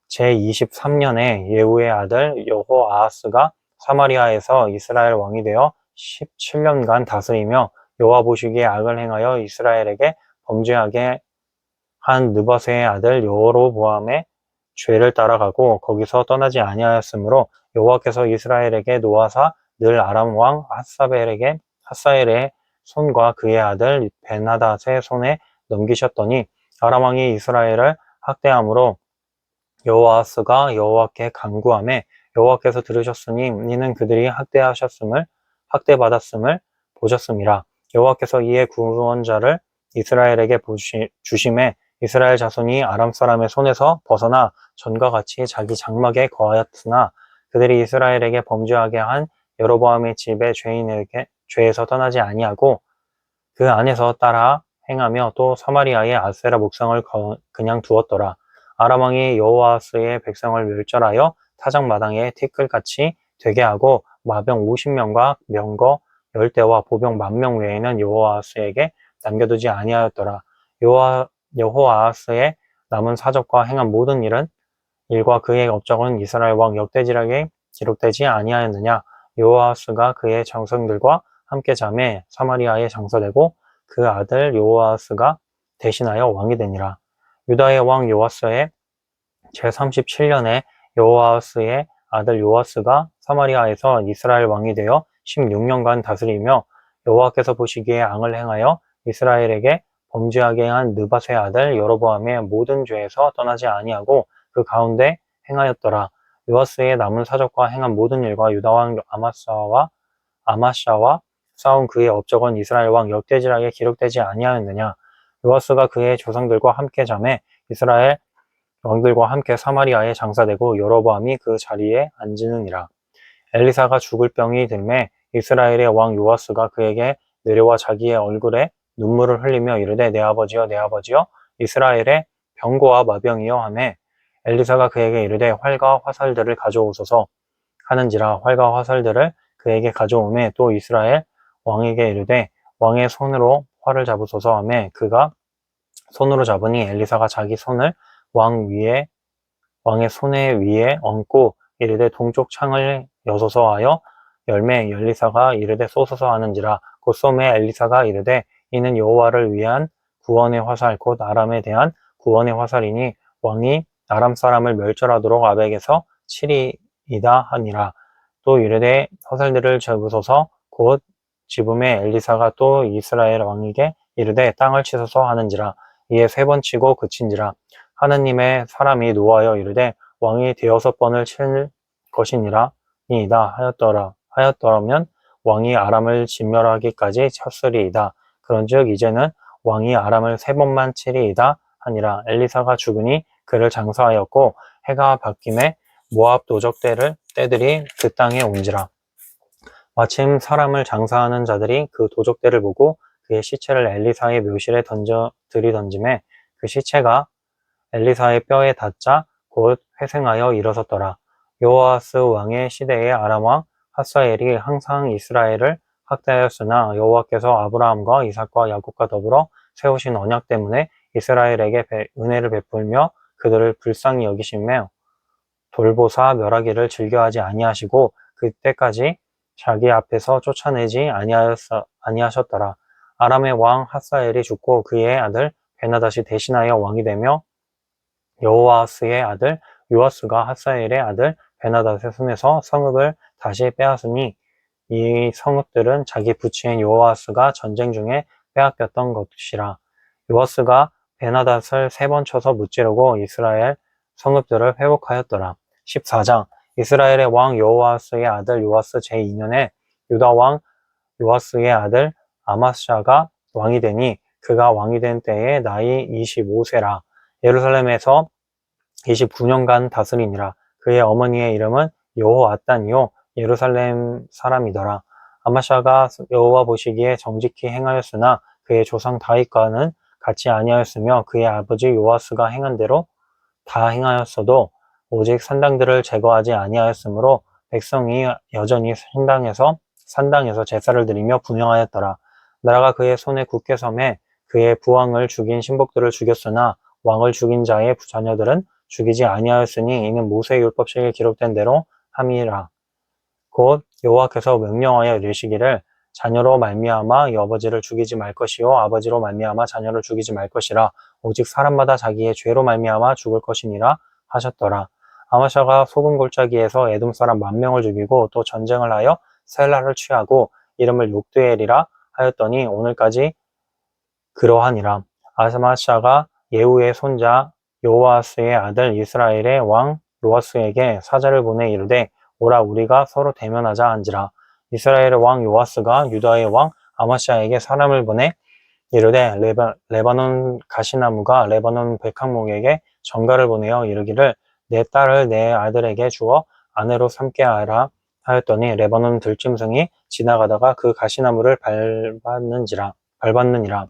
제23년에 예후의 아들 여호아하스가 사마리아에서 이스라엘 왕이 되어 17년간 다스리며 여호와 보시기에 악을 행하여 이스라엘에게 범죄하게 한 느바세의 아들 여로보암의 죄를 따라가고 거기서 떠나지 아니하였으므로 여호와께서 이스라엘에게 노하사 늘 아람 왕 핫사엘의 손과 그의 아들 벤하닷의 손에 넘기셨더니 아람 왕이 이스라엘을 학대함으로 여호아스가 여호와께 간구하매 여호와께서 들으셨으니 이는 그들이 학대받았음을 보셨음이라. 여호와께서 이에 구원자를 이스라엘에게 주심에 이스라엘 자손이 아람 사람의 손에서 벗어나 전과 같이 자기 장막에 거하였으나 그들이 이스라엘에게 범죄하게 한 여로보암의 집의 죄에서 떠나지 아니하고 그 안에서 따라 행하며 또 사마리아의 아세라 목상을 그냥 두었더라. 아람 왕이 여호아스의 백성을 멸절하여 타작 마당에 티끌같이 되게 하고 마병 50명과 명거 10대와 보병 10,000명 외에는 여호아스에게 남겨두지 아니하였더라. 여호아스의 남은 사적과 행한 모든 일과 그의 업적은 이스라엘 왕 역대지락에 기록되지 아니하였느냐. 여호아스가 그의 장성들과 함께 잠에 사마리아에 장사되고 그 아들 여호아스가 대신하여 왕이 되니라. 유다의 왕 요아스의 제37년에 여호아스의 아들 요아스가 사마리아에서 이스라엘 왕이 되어 16년간 다스리며 여호와께서 보시기에 악을 행하여 이스라엘에게 범죄하게 한 느밧의 아들 여로보암의 모든 죄에서 떠나지 아니하고 그 가운데 행하였더라. 요아스의 남은 사적과 행한 모든 일과 유다 왕 아마샤와 싸운 그의 업적은 이스라엘 왕 역대지락에 기록되지 아니하였느냐. 요아스가 그의 조상들과 함께 잠에 이스라엘 왕들과 함께 사마리아에 장사되고 여로보암이 그 자리에 앉으느니라. 엘리사가 죽을 병이 들매 이스라엘의 왕 요아스가 그에게 내려와 자기의 얼굴에 눈물을 흘리며 이르되 내 아버지여 내 아버지여 이스라엘의 병고와 마병이여 하매 엘리사가 그에게 이르되 활과 화살들을 가져오소서 하는지라. 활과 화살들을 그에게 가져오매 또 이스라엘 왕에게 이르되 왕의 손으로 활을 잡으소서 하매 그가 손으로 잡으니 엘리사가 자기 손을 왕의 손에 위에 얹고 이르되 동쪽 창을 여소서 하여 열매 엘리사가 이르되 쏘소서 하는지라. 곧 쏘매 엘리사가 이르되 이는 여호와를 위한 구원의 화살 곧 아람에 대한 구원의 화살이니 왕이 아람 사람을 멸절하도록 아벡에서 치리이다 하니라. 또 이르되 화살들을 잡으소서 곧 집음에 엘리사가 또 이스라엘 왕에게 이르되 땅을 치소서 하는지라. 이에 3번 치고 그친지라. 하느님의 사람이 노하여 이르되 왕이 6번을 칠 것이니라 이이다 하였더라면 왕이 아람을 진멸하기까지 쳤으리이다. 그런즉 이제는 왕이 아람을 3번만 치리이다 하니라. 엘리사가 죽으니 그를 장사하였고 해가 바뀜에 모압 도적 떼들이 그 땅에 온지라. 마침 사람을 장사하는 자들이 그 도적대를 보고 그의 시체를 엘리사의 묘실에 들이던지매 그 시체가 엘리사의 뼈에 닿자 곧 회생하여 일어섰더라. 여호아스 왕의 시대에 아람 왕 핫사엘이 항상 이스라엘을 학대하였으나 여호와께서 아브라함과 이삭과 야곱과 더불어 세우신 언약 때문에 이스라엘에게 은혜를 베풀며 그들을 불쌍히 여기시며 돌보사 멸하기를 즐겨하지 아니하시고 그때까지 자기 앞에서 쫓아내지 아니하셨더라. 아람의 왕 핫사엘이 죽고 그의 아들 베나다시 대신하여 왕이 되며 여호아스의 아들 요아스가 핫사엘의 아들 베나닷의 손에서 성읍을 다시 빼앗으니 이 성읍들은 자기 부친인 요아스가 전쟁 중에 빼앗겼던 것이라. 요아스가 베나닷을 3번 쳐서 무찌르고 이스라엘 성읍들을 회복하였더라. 14장 이스라엘의 왕 여호아스의 아들 요아스 제2년에 유다 왕 요아스의 아들 아마스야가 왕이 되니 그가 왕이 된 때에 나이 25세라. 예루살렘에서 29년간 다스리니라. 그의 어머니의 이름은 여호아단이요 예루살렘 사람이더라. 아마샤가 여호와 보시기에 정직히 행하였으나 그의 조상 다윗과는 같이 아니하였으며 그의 아버지 요아스가 행한 대로 다 행하였어도 오직 산당들을 제거하지 아니하였으므로 백성이 여전히 산당에서 제사를 드리며 분향하였더라. 나라가 그의 손에 굳게 섬에 그의 부왕을 죽인 신복들을 죽였으나 왕을 죽인 자의 자녀들은 죽이지 아니하였으니 이는 모세 율법책에 기록된 대로 함이라. 곧 여호와께서 명령하여 이르시기를 자녀로 말미암아 아버지를 죽이지 말 것이요 아버지로 말미암아 자녀를 죽이지 말 것이라. 오직 사람마다 자기의 죄로 말미암아 죽을 것이니라 하셨더라. 아마샤가 소금 골짜기에서 에돔 사람 10,000명을 죽이고 또 전쟁을 하여 셀라를 취하고 이름을 욕드엘이라 하였더니 오늘까지 그러하니라. 아마샤가 예후의 손자 요아스의 아들 이스라엘의 왕 요아스에게 사자를 보내 이르되 오라 우리가 서로 대면하자 한지라. 이스라엘의 왕 요아스가 유다의 왕 아마샤에게 사람을 보내 이르되 레바논 가시나무가 레바논 백합목에게 전가를 보내어 이르기를 내 딸을 내 아들에게 주어 아내로 삼게 하라 하였더니 레바논 들짐승이 지나가다가 그 가시나무를 밟았느니라.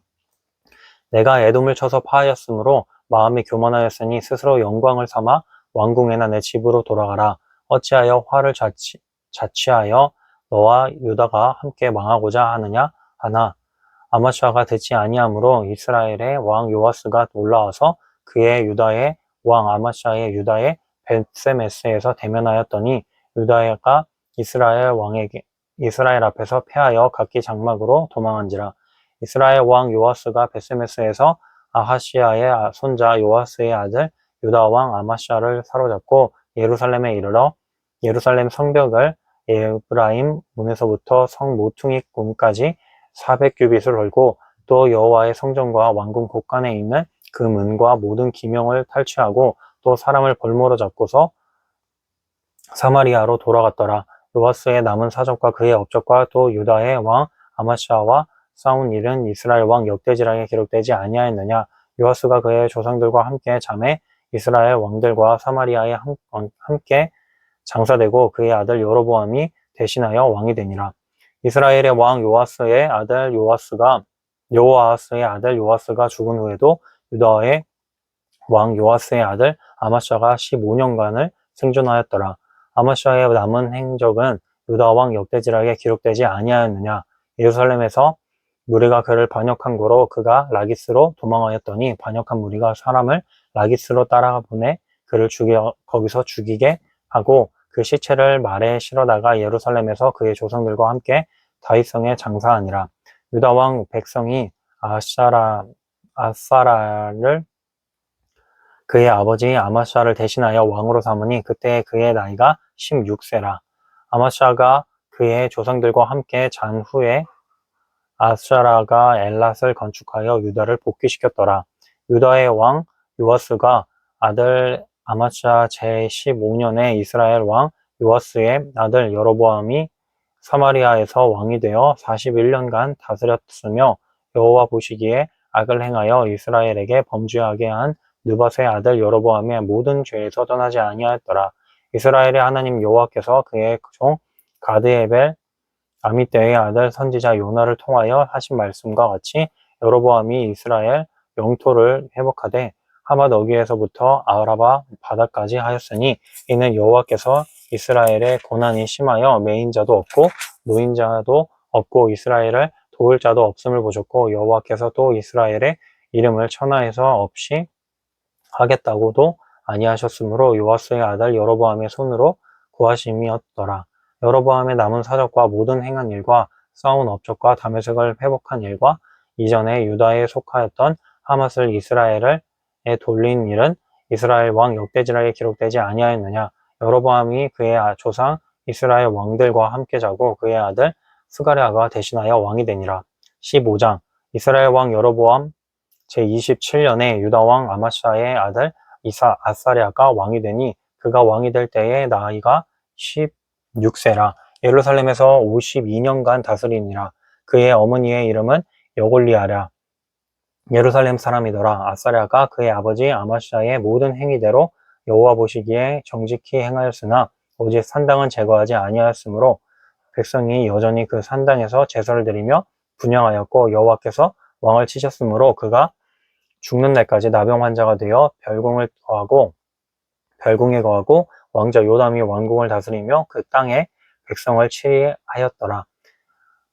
내가 에돔을 쳐서 파하였으므로 마음이 교만하였으니 스스로 영광을 삼아 왕궁에나 내 집으로 돌아가라. 어찌하여 화를 자취하여 너와 유다가 함께 망하고자 하느냐 하나 아마샤가 듣지 아니하므로 이스라엘의 왕 요아스가 올라와서 그의 유다의 왕 아마샤의 유다의 벳세메스에서 대면하였더니 유다가 이스라엘 앞에서 패하여 각기 장막으로 도망한지라. 이스라엘 왕 요아스가 벳세메스에서 아하시아의 손자 요아스의 아들 유다 왕 아마샤를 사로잡고 예루살렘에 이르러 예루살렘 성벽을 에브라임 문에서부터 성 모퉁이 꿈까지 400규빗을 헐고 또 여호와의 성전과 왕궁 곳간에 있는 그 문과 모든 기명을 탈취하고 또 사람을 볼모로 잡고서 사마리아로 돌아갔더라. 요아스의 남은 사적과 그의 업적과 또 유다의 왕 아마샤와 싸운 일은 이스라엘 왕 역대지락에 기록되지 아니하였느냐. 요아스가 그의 조상들과 함께 잠에 이스라엘 왕들과 사마리아에 함께 장사되고 그의 아들 여로보암이 대신하여 왕이 되니라. 이스라엘의 왕 요아스의 아들 요아스가 죽은 후에도 유다의 왕 요아스의 아들 아마샤가 15년간을 생존하였더라. 아마샤의 남은 행적은 유다 왕 역대지락에 기록되지 아니하였느냐. 예루살렘에서 무리가 그를 반역한 고로 그가 라기스로 도망하였더니 반역한 무리가 사람을 라기스로 따라가 보내 그를 거기서 죽이게 하고 그 시체를 말에 실어다가 예루살렘에서 그의 조상들과 함께 다윗성에 장사하니라. 유다 왕 백성이 아사라를 그의 아버지 아마샤를 대신하여 왕으로 삼으니 그때 그의 나이가 16세라. 아마샤가 그의 조상들과 함께 잔 후에 아사라가 엘랏을 건축하여 유다를 복귀시켰더라. 유다의 왕 요아스가 아들 아마샤 제15년에 이스라엘 왕 요아스의 아들 여로보암이 사마리아에서 왕이 되어 41년간 다스렸으며 여호와 보시기에 악을 행하여 이스라엘에게 범죄하게 한 느밧의 아들 여로보암의 모든 죄에서 떠나지 아니하였더라. 이스라엘의 하나님 여호와께서 그의 종 가드에벨 아미떼의 아들 선지자 요나를 통하여 하신 말씀과 같이 여로보암이 이스라엘 영토를 회복하되 하맛 어귀에서부터 아라바 바다까지 하였으니 이는 여호와께서 이스라엘의 고난이 심하여 매인자도 없고 노인자도 없고 이스라엘을 도울 자도 없음을 보셨고 여호와께서 또 이스라엘의 이름을 천하에서 없이 하겠다고도 아니하셨으므로 요아스의 아들 여로보암의 손으로 구하심이었더라. 여로보암의 남은 사적과 모든 행한 일과 쌓은 업적과 다메섹을 회복한 일과 이전에 유다에 속하였던 하맛을 이스라엘에 돌린 일은 이스라엘 왕 역대지라에 기록되지 아니하였느냐. 여로보암이 그의 조상 이스라엘 왕들과 함께 자고 그의 아들 스가랴가 대신하여 왕이 되니라. 15장 이스라엘 왕 여로보암 제27년에 유다 왕 아마샤의 아들 아사랴가 왕이 되니 그가 왕이 될 때에 나이가 16세라. 예루살렘에서 52년간 다스리니라. 그의 어머니의 이름은 여골리아랴. 예루살렘 사람이더라. 아사랴가 그의 아버지 아마샤의 모든 행위대로 여호와 보시기에 정직히 행하였으나 오직 산당은 제거하지 아니하였으므로 백성이 여전히 그 산당에서 제사를 드리며 분향하였고 여호와께서 왕을 치셨으므로 그가 죽는 날까지 나병 환자가 되어 별궁에 거하고 왕자 요담이 왕궁을 다스리며 그 땅에 백성을 치리하였더라.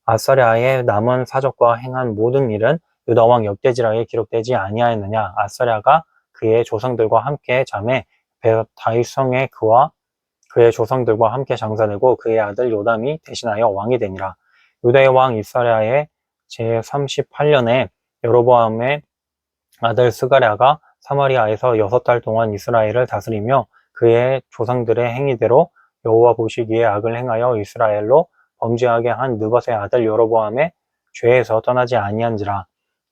아사랴의 남은 사적과 행한 모든 일은 유다 왕 역대지라에 기록되지 아니하였느냐. 아사랴가 그의 조상들과 함께 잠에 다윗성에 그와 그의 조상들과 함께 장사되고 그의 아들 요담이 대신하여 왕이 되니라. 유다의 왕 이스라엘의 제38년에 여로보암의 아들 스가랴가 사마리아에서 6달 동안 이스라엘을 다스리며 그의 조상들의 행위대로 여호와 보시기에 악을 행하여 이스라엘로 범죄하게 한 느밧의 아들 여로보암의 죄에서 떠나지 아니한지라.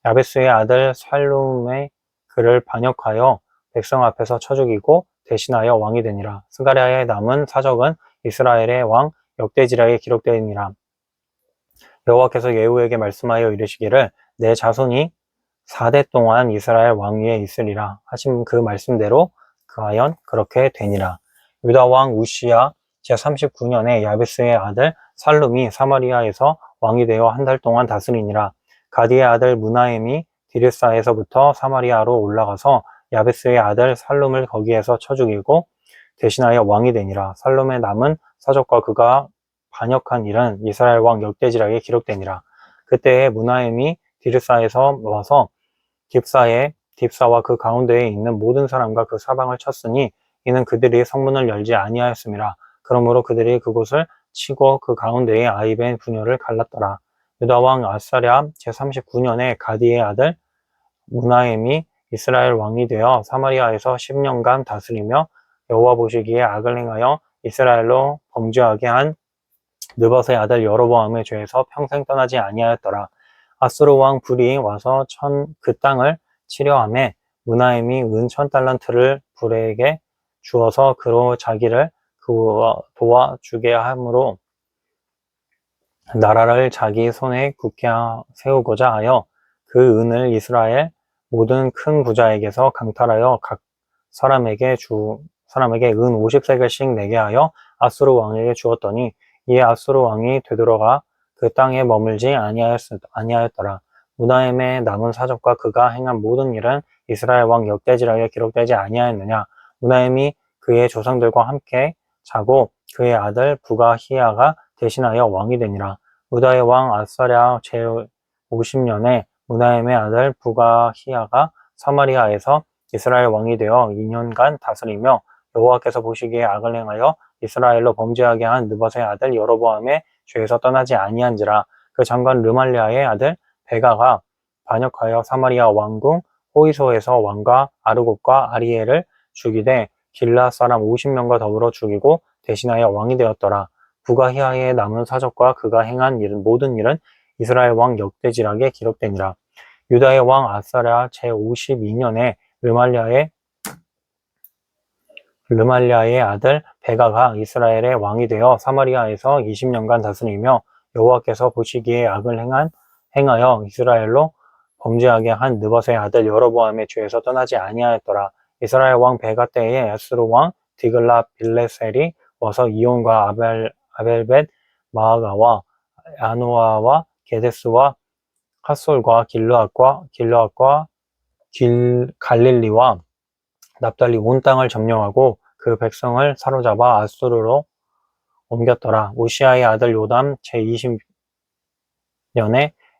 야베스의 아들 살룸의 그를 반역하여 백성 앞에서 쳐 죽이고 대신하여 왕이 되니라. 스가랴의 남은 사적은 이스라엘의 왕 역대지라에 기록되니라. 여호와께서 예후에게 말씀하여 이르시기를 내 자손이 4대 동안 이스라엘 왕 위에 있으리라 하신 그 말씀대로 그하연 그렇게 되니라. 유다 왕 우시야 제39년에 야베스의 아들 살룸이 사마리아에서 왕이 되어 한 달 동안 다스리니라. 가디의 아들 무나엠이 디르사에서부터 사마리아로 올라가서 야베스의 아들 살룸을 거기에서 쳐 죽이고 대신하여 왕이 되니라. 살룸의 남은 사적과 그가 반역한 일은 이스라엘 왕 역대지락에 기록되니라. 그때에 무나엠이 디르사에서 와서 딥사와 그 가운데에 있는 모든 사람과 그 사방을 쳤으니 이는 그들이 성문을 열지 아니하였음이라. 그러므로 그들이 그곳을 치고 그 가운데에 아이벤 분열을 갈랐더라. 유다 왕 아사랴 제39년에 가디의 아들 무나엠이 이스라엘 왕이 되어 사마리아에서 10년간 다스리며 여호와 보시기에 악을 행하여 이스라엘로 범죄하게 한 느밧의 아들 여로보암의 죄에서 평생 떠나지 아니하였더라. 아수르 왕 불이 와서 그 땅을 치려하매 무나엠이 은 1000달란트를 불에게 주어서 그로 자기를 도와주게 함으로 나라를 자기 손에 굳게 세우고자 하여 그 은을 이스라엘 모든 큰 부자에게서 강탈하여 각 사람에게 은 50세겔씩 내게 하여 아수르 왕에게 주었더니 이에 아수르 왕이 되돌아가 그 땅에 머물지 아니하였더라. 무나엠의 남은 사적과 그가 행한 모든 일은 이스라엘 왕 역대지락에 기록되지 아니하였느냐. 무나엠이 그의 조상들과 함께 자고 그의 아들 부가히야가 대신하여 왕이 되니라. 유다의 왕 아사랴 제50년에 무나엠의 아들 부가히야가 사마리아에서 이스라엘 왕이 되어 2년간 다스리며 여호와께서 보시기에 악을 행하여 이스라엘로 범죄하게 한 느밧의 아들 여로보암의 죄에서 떠나지 아니한지라. 그 장관 르말리아의 아들 베가가 반역하여 사마리아 왕궁 호이소에서 왕과 아르곱과 아리엘을 죽이되 길라 사람 50명과 더불어 죽이고 대신하여 왕이 되었더라. 부가히야의 남은 사적과 그가 행한 모든 일은 이스라엘 왕 역대지락에 기록되니라. 유다의 왕 아사랴 제52년에 르말리아의 아들 베가가 이스라엘의 왕이 되어 사마리아에서 20년간 다스리며 여호와께서 보시기에 악을 행하여 이스라엘로 범죄하게 한 느밧의 아들 여로보암의 죄에서 떠나지 아니하였더라. 이스라엘 왕 베가 때에 야스루 왕 디글라 빌레셀이 와서 이온과 아벨벳 마아가와 야노아와 게데스와 핫솔과 길르앗과 갈릴리와 납달리 온 땅을 점령하고 그 백성을 사로잡아 아수르로 옮겼더라. 우시아의 아들 요담 제20년에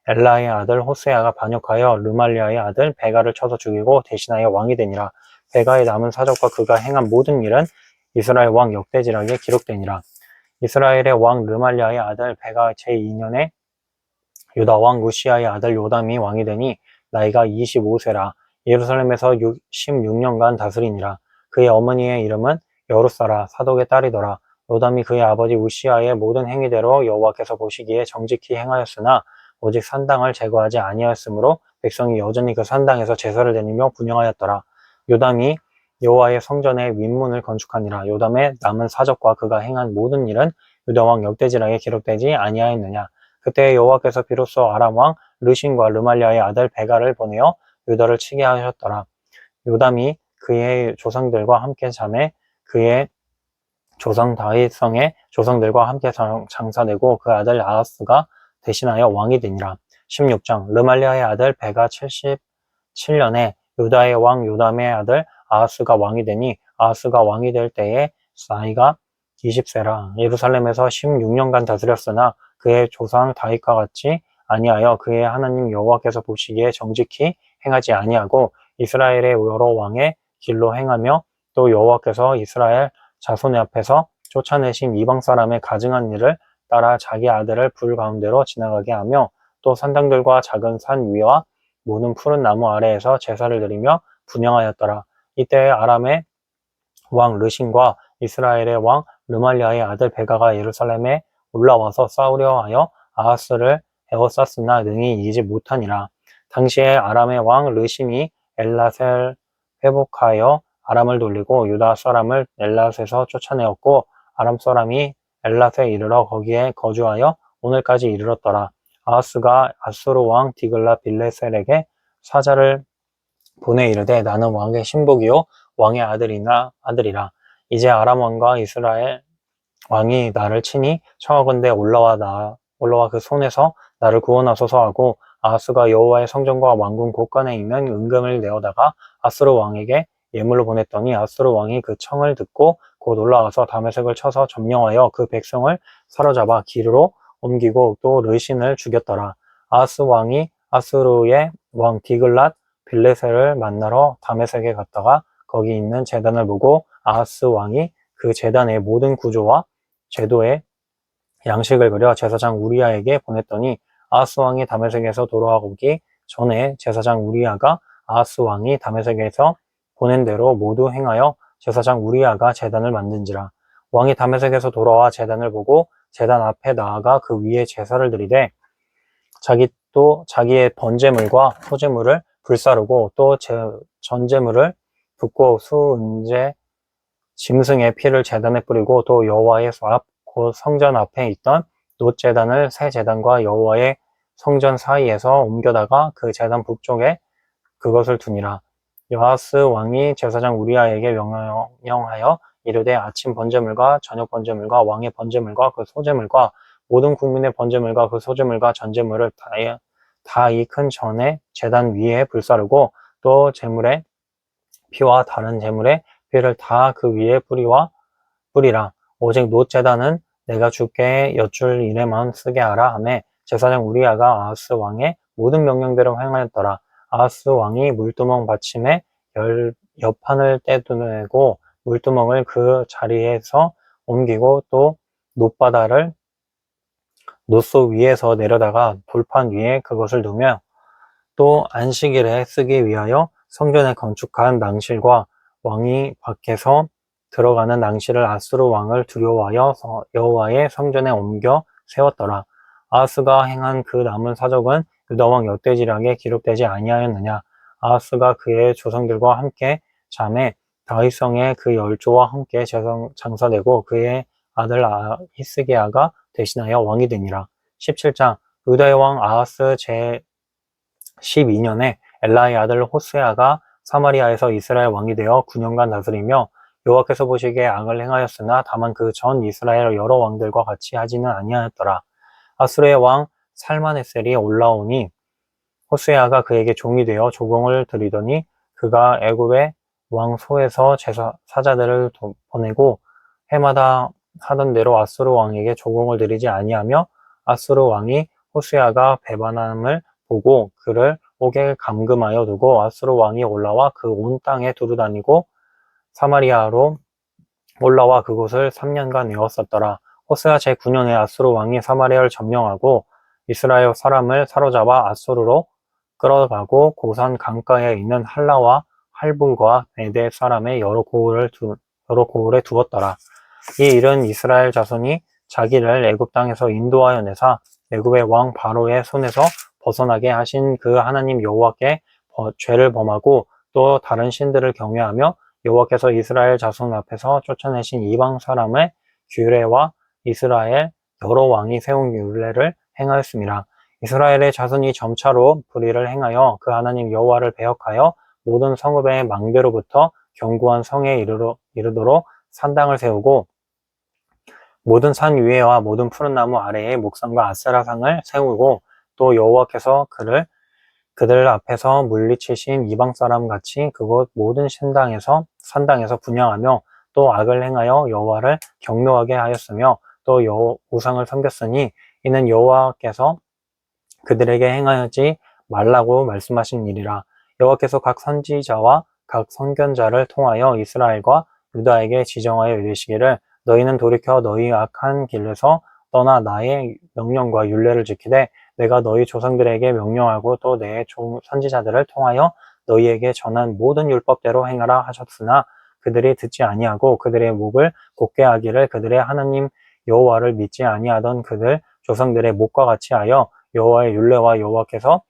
엘라의 아들 호세아가 반역하여 르말리아의 아들 베가를 쳐서 죽이고 대신하여 왕이 되니라. 베가의 남은 사적과 그가 행한 모든 일은 이스라엘 왕 역대지락에 기록되니라. 이스라엘의 왕 르말리아의 아들 베가 제2년에 유다 왕 우시아의 아들 요담이 왕이 되니 나이가 25세라. 예루살렘에서 16년간 다스리니라. 그의 어머니의 이름은 여룻사라 사독의 딸이더라. 요담이 그의 아버지 우시아의 모든 행위대로 여호와께서 보시기에 정직히 행하였으나 오직 산당을 제거하지 아니하였으므로 백성이 여전히 그 산당에서 제사를 드리며 분향하였더라. 요담이 여호와의 성전의 윗문을 건축하니라. 요담의 남은 사적과 그가 행한 모든 일은 유다 왕 역대지락에 기록되지 아니하였느냐. 그때 여호와께서 비로소 아람 왕 르신과 르말리아의 아들 베가를 보내어 유다를 치게 하셨더라. 요담이 그의 조상들과 함께 잠에 그의 조상 다윗성의 조상들과 함께 장사되고 그 아들 아하스가 대신하여 왕이 되니라. 16장 르말리아의 아들 베가 77년에 유다의 왕 요담의 아들 아하스가 왕이 되니 아하스가 왕이 될 때에 나이가 20세라. 예루살렘에서 16년간 다스렸으나 그의 조상 다윗과 같이 아니하여 그의 하나님 여호와께서 보시기에 정직히 행하지 아니하고 이스라엘의 여러 왕의 길로 행하며 또 여호와께서 이스라엘 자손의 앞에서 쫓아내신 이방 사람의 가증한 일을 따라 자기 아들을 불 가운데로 지나가게 하며 또 산당들과 작은 산 위와 모든 푸른 나무 아래에서 제사를 드리며 분향하였더라. 이때 아람의 왕 르신과 이스라엘의 왕 르말리아의 아들 베가가 예루살렘에 올라와서 싸우려 하여 아하스를 에워쌌으나 능히 이기지 못하니라. 당시에 아람의 왕 르신이 엘랏을 회복하여 아람을 돌리고 유다 사람을 엘랏에서 쫓아내었고 아람 사람이 엘랏에 이르러 거기에 거주하여 오늘까지 이르렀더라. 아하스가 아수르 왕 디글라 빌레셀에게 사자를 보내 이르되 나는 왕의 신복이요 왕의 아들이라. 이제 아람 왕과 이스라엘 왕이 나를 치니 청하건대 올라와 그 손에서 나를 구원하소서 하고 아하스가 여호와의 성전과 왕궁 곳간에 있는 은금을 내어다가 아수르 왕에게 예물로 보냈더니 아수르 왕이 그 청을 듣고 곧 올라와서 다메섹을 쳐서 점령하여 그 백성을 사로잡아 기르로 옮기고 또 르신을 죽였더라. 아하스 왕이 아수르의 왕 디글랏 빌레셀을 만나러 다메섹에 갔다가 거기 있는 제단을 보고 아하스 왕이 그 제단의 모든 구조와 제도의 양식을 그려 제사장 우리아에게 보냈더니 아하스 왕이 다메섹에서 돌아오기 전에 제사장 우리아가 아하스 왕이 다메섹에서 보낸 대로 모두 행하여 제사장 우리아가 제단을 만든지라. 왕이 다메섹에서 돌아와 제단을 보고 제단 앞에 나아가 그 위에 제사를 드리되 자기의 번제물과 소제물을 불사르고 또 전제물을 붓고 수은제 짐승의 피를 제단에 뿌리고 또 여호와의 앞 곧 성전 앞에 있던 놋 제단을 새 제단과 여호와의 성전 사이에서 옮겨다가 그 제단 북쪽에 그것을 두니라. 여하스 왕이 제사장 우리아에게 명령하여 이르되 아침 번제물과 저녁 번제물과 왕의 번제물과 그 소제물과 모든 국민의 번제물과 그 소제물과 전제물을 다 이 큰 전에 제단 위에 불사르고 또 제물의 피와 다른 제물의 피를 다 그 위에 뿌리라. 오직 놋 제단은 내가 주께 여쭐 일에만 쓰게 하라 하매 제사장 우리아가 아하스 왕의 모든 명령대로 행하였더라. 아하스 왕이 물두멍 받침에 옆판을 떼내고 물두멍을 그 자리에서 옮기고 또 놋바다를 놋소 위에서 내려다가 돌판 위에 그것을 두며 또 안식일에 쓰기 위하여 성전에 건축한 낭실과 왕이 밖에서 들어가는 낭실을 아수르 왕을 두려워하여 여호와의 성전에 옮겨 세웠더라. 아하스가 행한 그 남은 사적은 유다 왕 역대지락에 기록되지 아니하였느냐. 아하스가 그의 조상들과 함께 잠에 다윗성의 그 열조와 함께 장사되고 그의 아들 히스기야가 대신하여 왕이 되니라. 17장 유다의 왕 아하스 제 12년에 엘라의 아들 호세아가 사마리아에서 이스라엘 왕이 되어 9년간 다스리며 여호와께서 보시기에 악을 행하였으나 다만 그 전 이스라엘 여러 왕들과 같이 하지는 아니하였더라. 아수르의 왕 살마네셀이 올라오니 호세아가 그에게 종이 되어 조공을 드리더니 그가 애굽의 왕 소에서 사자들을 보내고 해마다 하던 대로 아수르 왕에게 조공을 드리지 아니하며 아수르 왕이 호세아가 배반함을 보고 그를 옥에 감금하여 두고 아수르 왕이 올라와 그 온 땅에 두루다니고 사마리아로 올라와 그곳을 3년간 에워쌌더라. 호세아 제9년에 아수르 왕이 사마리아를 점령하고 이스라엘 사람을 사로잡아 아수르로 끌어가고 고산 강가에 있는 할라와 할불과 메대 사람의 여러 고을에 두었더라. 이 일은 이스라엘 자손이 자기를 애굽 땅에서 인도하여 내사 애굽의 왕 바로의 손에서 벗어나게 하신 그 하나님 여호와께 죄를 범하고 또 다른 신들을 경외하며 여호와께서 이스라엘 자손 앞에서 쫓아내신 이방 사람의 규례와 이스라엘 여러 왕이 세운 율례를 행하였습니다. 이스라엘의 자손이 점차로 불의를 행하여 그 하나님 여호와를 배역하여 모든 성읍의 망대로부터 견고한 성에 이르도록 산당을 세우고 모든 산 위에와 모든 푸른 나무 아래에 목상과 아세라상을 세우고 또 여호와께서 그들 앞에서 물리치신 이방 사람 같이 그곳 모든 산당에서 분향하며 또 악을 행하여 여호와를 경노하게 하였으며 또 우상을 섬겼으니 이는 여호와께서 그들에게 행하지 말라고 말씀하신 일이라. 여호와께서 각 선지자와 각 선견자를 통하여 이스라엘과 유다에게 지정하여 이르시기를 너희는 돌이켜 너희 악한 길에서 떠나 나의 명령과 율례를 지키되 내가 너희 조상들에게 명령하고 또 내 선지자들을 통하여 너희에게 전한 모든 율법대로 행하라 하셨으나 그들이 듣지 아니하고 그들의 목을 곧게 하기를 그들의 하나님 여호와를 믿지 아니하던 그들 조상들의 목과 같이 하여 여호와의 율례와 여호와께서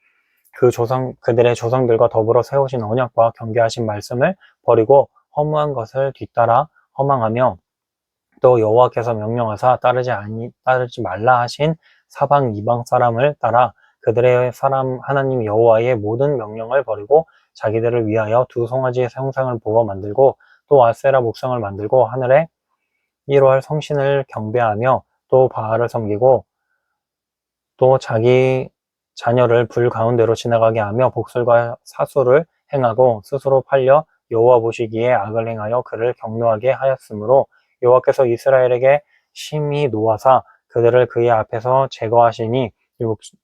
그들의 조상들과 더불어 세우신 언약과 경계하신 말씀을 버리고 허무한 것을 뒤따라 허망하며 또 여호와께서 명령하사 따르지 말라 하신 사방 이방 사람을 따라 그들의 사람 하나님 여호와의 모든 명령을 버리고 자기들을 위하여 두 송아지의 형상을 부어 만들고 또 아세라 목상을 만들고 하늘에 1월 성신을 경배하며 또 바알을 섬기고 또 자기 자녀를 불 가운데로 지나가게 하며 복술과 사수를 행하고 스스로 팔려 여호와 보시기에 악을 행하여 그를 경노하게 하였으므로 여호와께서 이스라엘에게 심히 노하사 그들을 그의 앞에서 제거하시니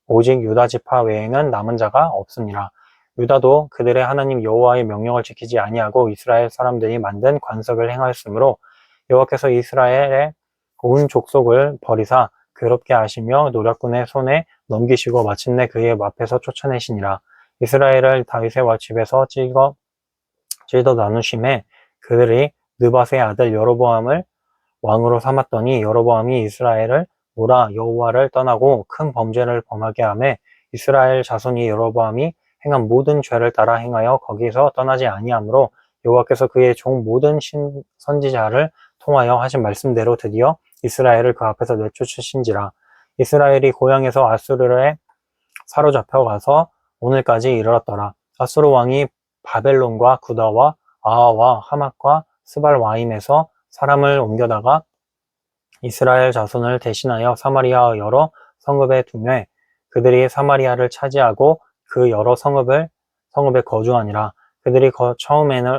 오직 유다 지파 외에는 남은 자가 없습니다. 유다도 그들의 하나님 여호와의 명령을 지키지 아니하고 이스라엘 사람들이 만든 관석을 행하였으므로 여호와께서 이스라엘의 온 족속을 버리사 괴롭게 하시며 노략군의 손에 넘기시고 마침내 그의 앞에서 쫓아내시니라. 이스라엘을 다윗의 집에서 찢어 나누심에 그들이 느밧의 아들 여로보암을 왕으로 삼았더니 여로보암이 이스라엘을 몰아 여호와를 떠나고 큰 범죄를 범하게 하매 이스라엘 자손이 여로보암이 행한 모든 죄를 따라 행하여 거기서 떠나지 아니하므로 여호와께서 그의 종 모든 선지자를 통하여 하신 말씀대로 드디어 이스라엘을 그 앞에서 내쫓으신지라. 이스라엘이 고향에서 아수르에 사로잡혀 가서 오늘까지 이르렀더라. 아수르 왕이 바벨론과 구다와 아하와 하맛과 스발와임에서 사람을 옮겨다가 이스라엘 자손을 대신하여 사마리아 여러 성읍에 두매 그들이 사마리아를 차지하고 그 여러 성읍에 거주하니라. 그들이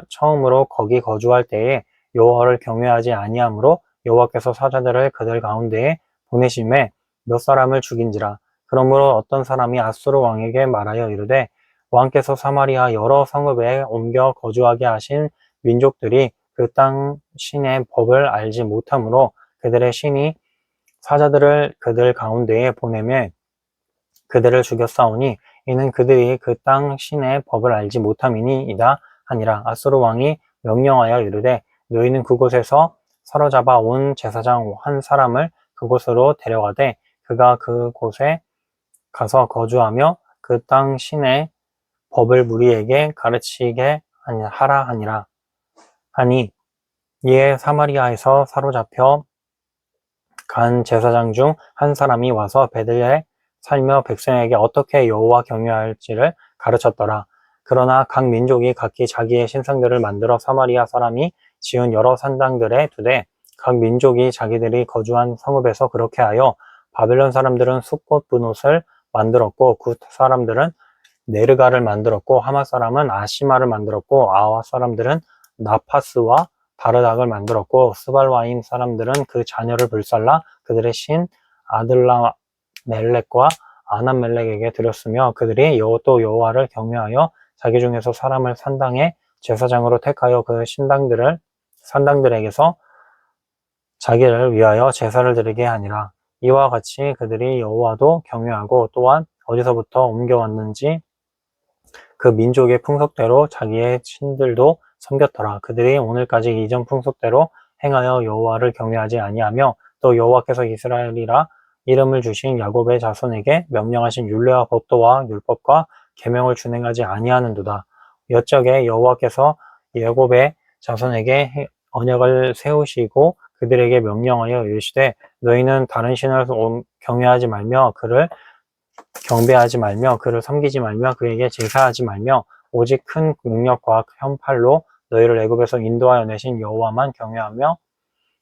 처음으로 거기 거주할 때에 여호와를 경외하지 아니하므로 여호와께서 사자들을 그들 가운데에 보내심에 몇 사람을 죽인지라. 그러므로 어떤 사람이 아수르 왕에게 말하여 이르되 왕께서 사마리아 여러 성읍에 옮겨 거주하게 하신 민족들이 그 땅 신의 법을 알지 못하므로 그들의 신이 사자들을 그들 가운데에 보내매 그들을 죽였사오니 이는 그들이 그 땅 신의 법을 알지 못함이니이다 하니라. 아수르 왕이 명령하여 이르되 너희는 그곳에서 사로잡아 온 제사장 한 사람을 그곳으로 데려가되 그가 그곳에 가서 거주하며 그 땅 신의 법을 무리에게 가르치게 하라 하니라. 하니 이에 사마리아에서 사로잡혀 간 제사장 중 한 사람이 와서 베들레에 살며 백성에게 어떻게 여호와 경외할지를 가르쳤더라. 그러나 각 민족이 각기 자기의 신상들을 만들어 사마리아 사람이 지은 여러 산당들에 두되 각 민족이 자기들이 거주한 성읍에서 그렇게 하여 바벨론 사람들은 숫꽃 분옷을 만들었고 굿 사람들은 네르가를 만들었고 하맛 사람은 아시마를 만들었고 아와 사람들은 나파스와 다르닥을 만들었고 스발와임 사람들은 그 자녀를 불살라 그들의 신 아들라멜렉과 아낙멜렉에게 드렸으며 그들이 또 여호와를 경외하여 자기 중에서 사람을 산당의 제사장으로 택하여 그 산당들에게서 자기를 위하여 제사를 드리게 하니라. 이와 같이 그들이 여호와도 경외하고 또한 어디서부터 옮겨왔는지 그 민족의 풍속대로 자기의 신들도 섬겼더라. 그들이 오늘까지 이전 풍속대로 행하여 여호와를 경외하지 아니하며 또 여호와께서 이스라엘이라 이름을 주신 야곱의 자손에게 명령하신 율례와 법도와 율법과 계명을 준행하지 아니하는도다. 옛적에 여호와께서 야곱의 자손에게 언약을 세우시고 그들에게 명령하여 이르시되 너희는 다른 신을 경외하지 말며 그를 경배하지 말며 그를 섬기지 말며 그에게 제사하지 말며 오직 큰 능력과 현팔로 너희를 애굽에서 인도하여 내신 여호와만 경외하며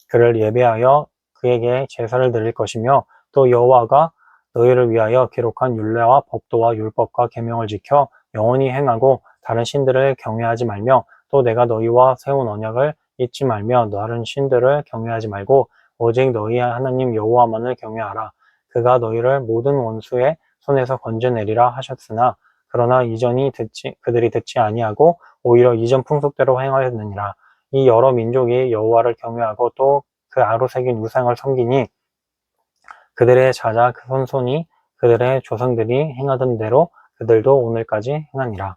그를 예배하여 그에게 제사를 드릴 것이며 또 여호와가 너희를 위하여 기록한 율례와 법도와 율법과 계명을 지켜 영원히 행하고 다른 신들을 경외하지 말며 또 내가 너희와 세운 언약을 잊지 말며 다른 신들을 경외하지 말고 오직 너희의 하나님 여호와만을 경외하라. 그가 너희를 모든 원수의 손에서 건져내리라 하셨으나 그러나 그들이 듣지 아니하고 오히려 이전 풍속대로 행하였느니라. 이 여러 민족이 여호와를 경외하고 또 그 아로 새긴 우상을 섬기니 그들의 자손이 그들의 조상들이 행하던 대로 그들도 오늘까지 행하니라.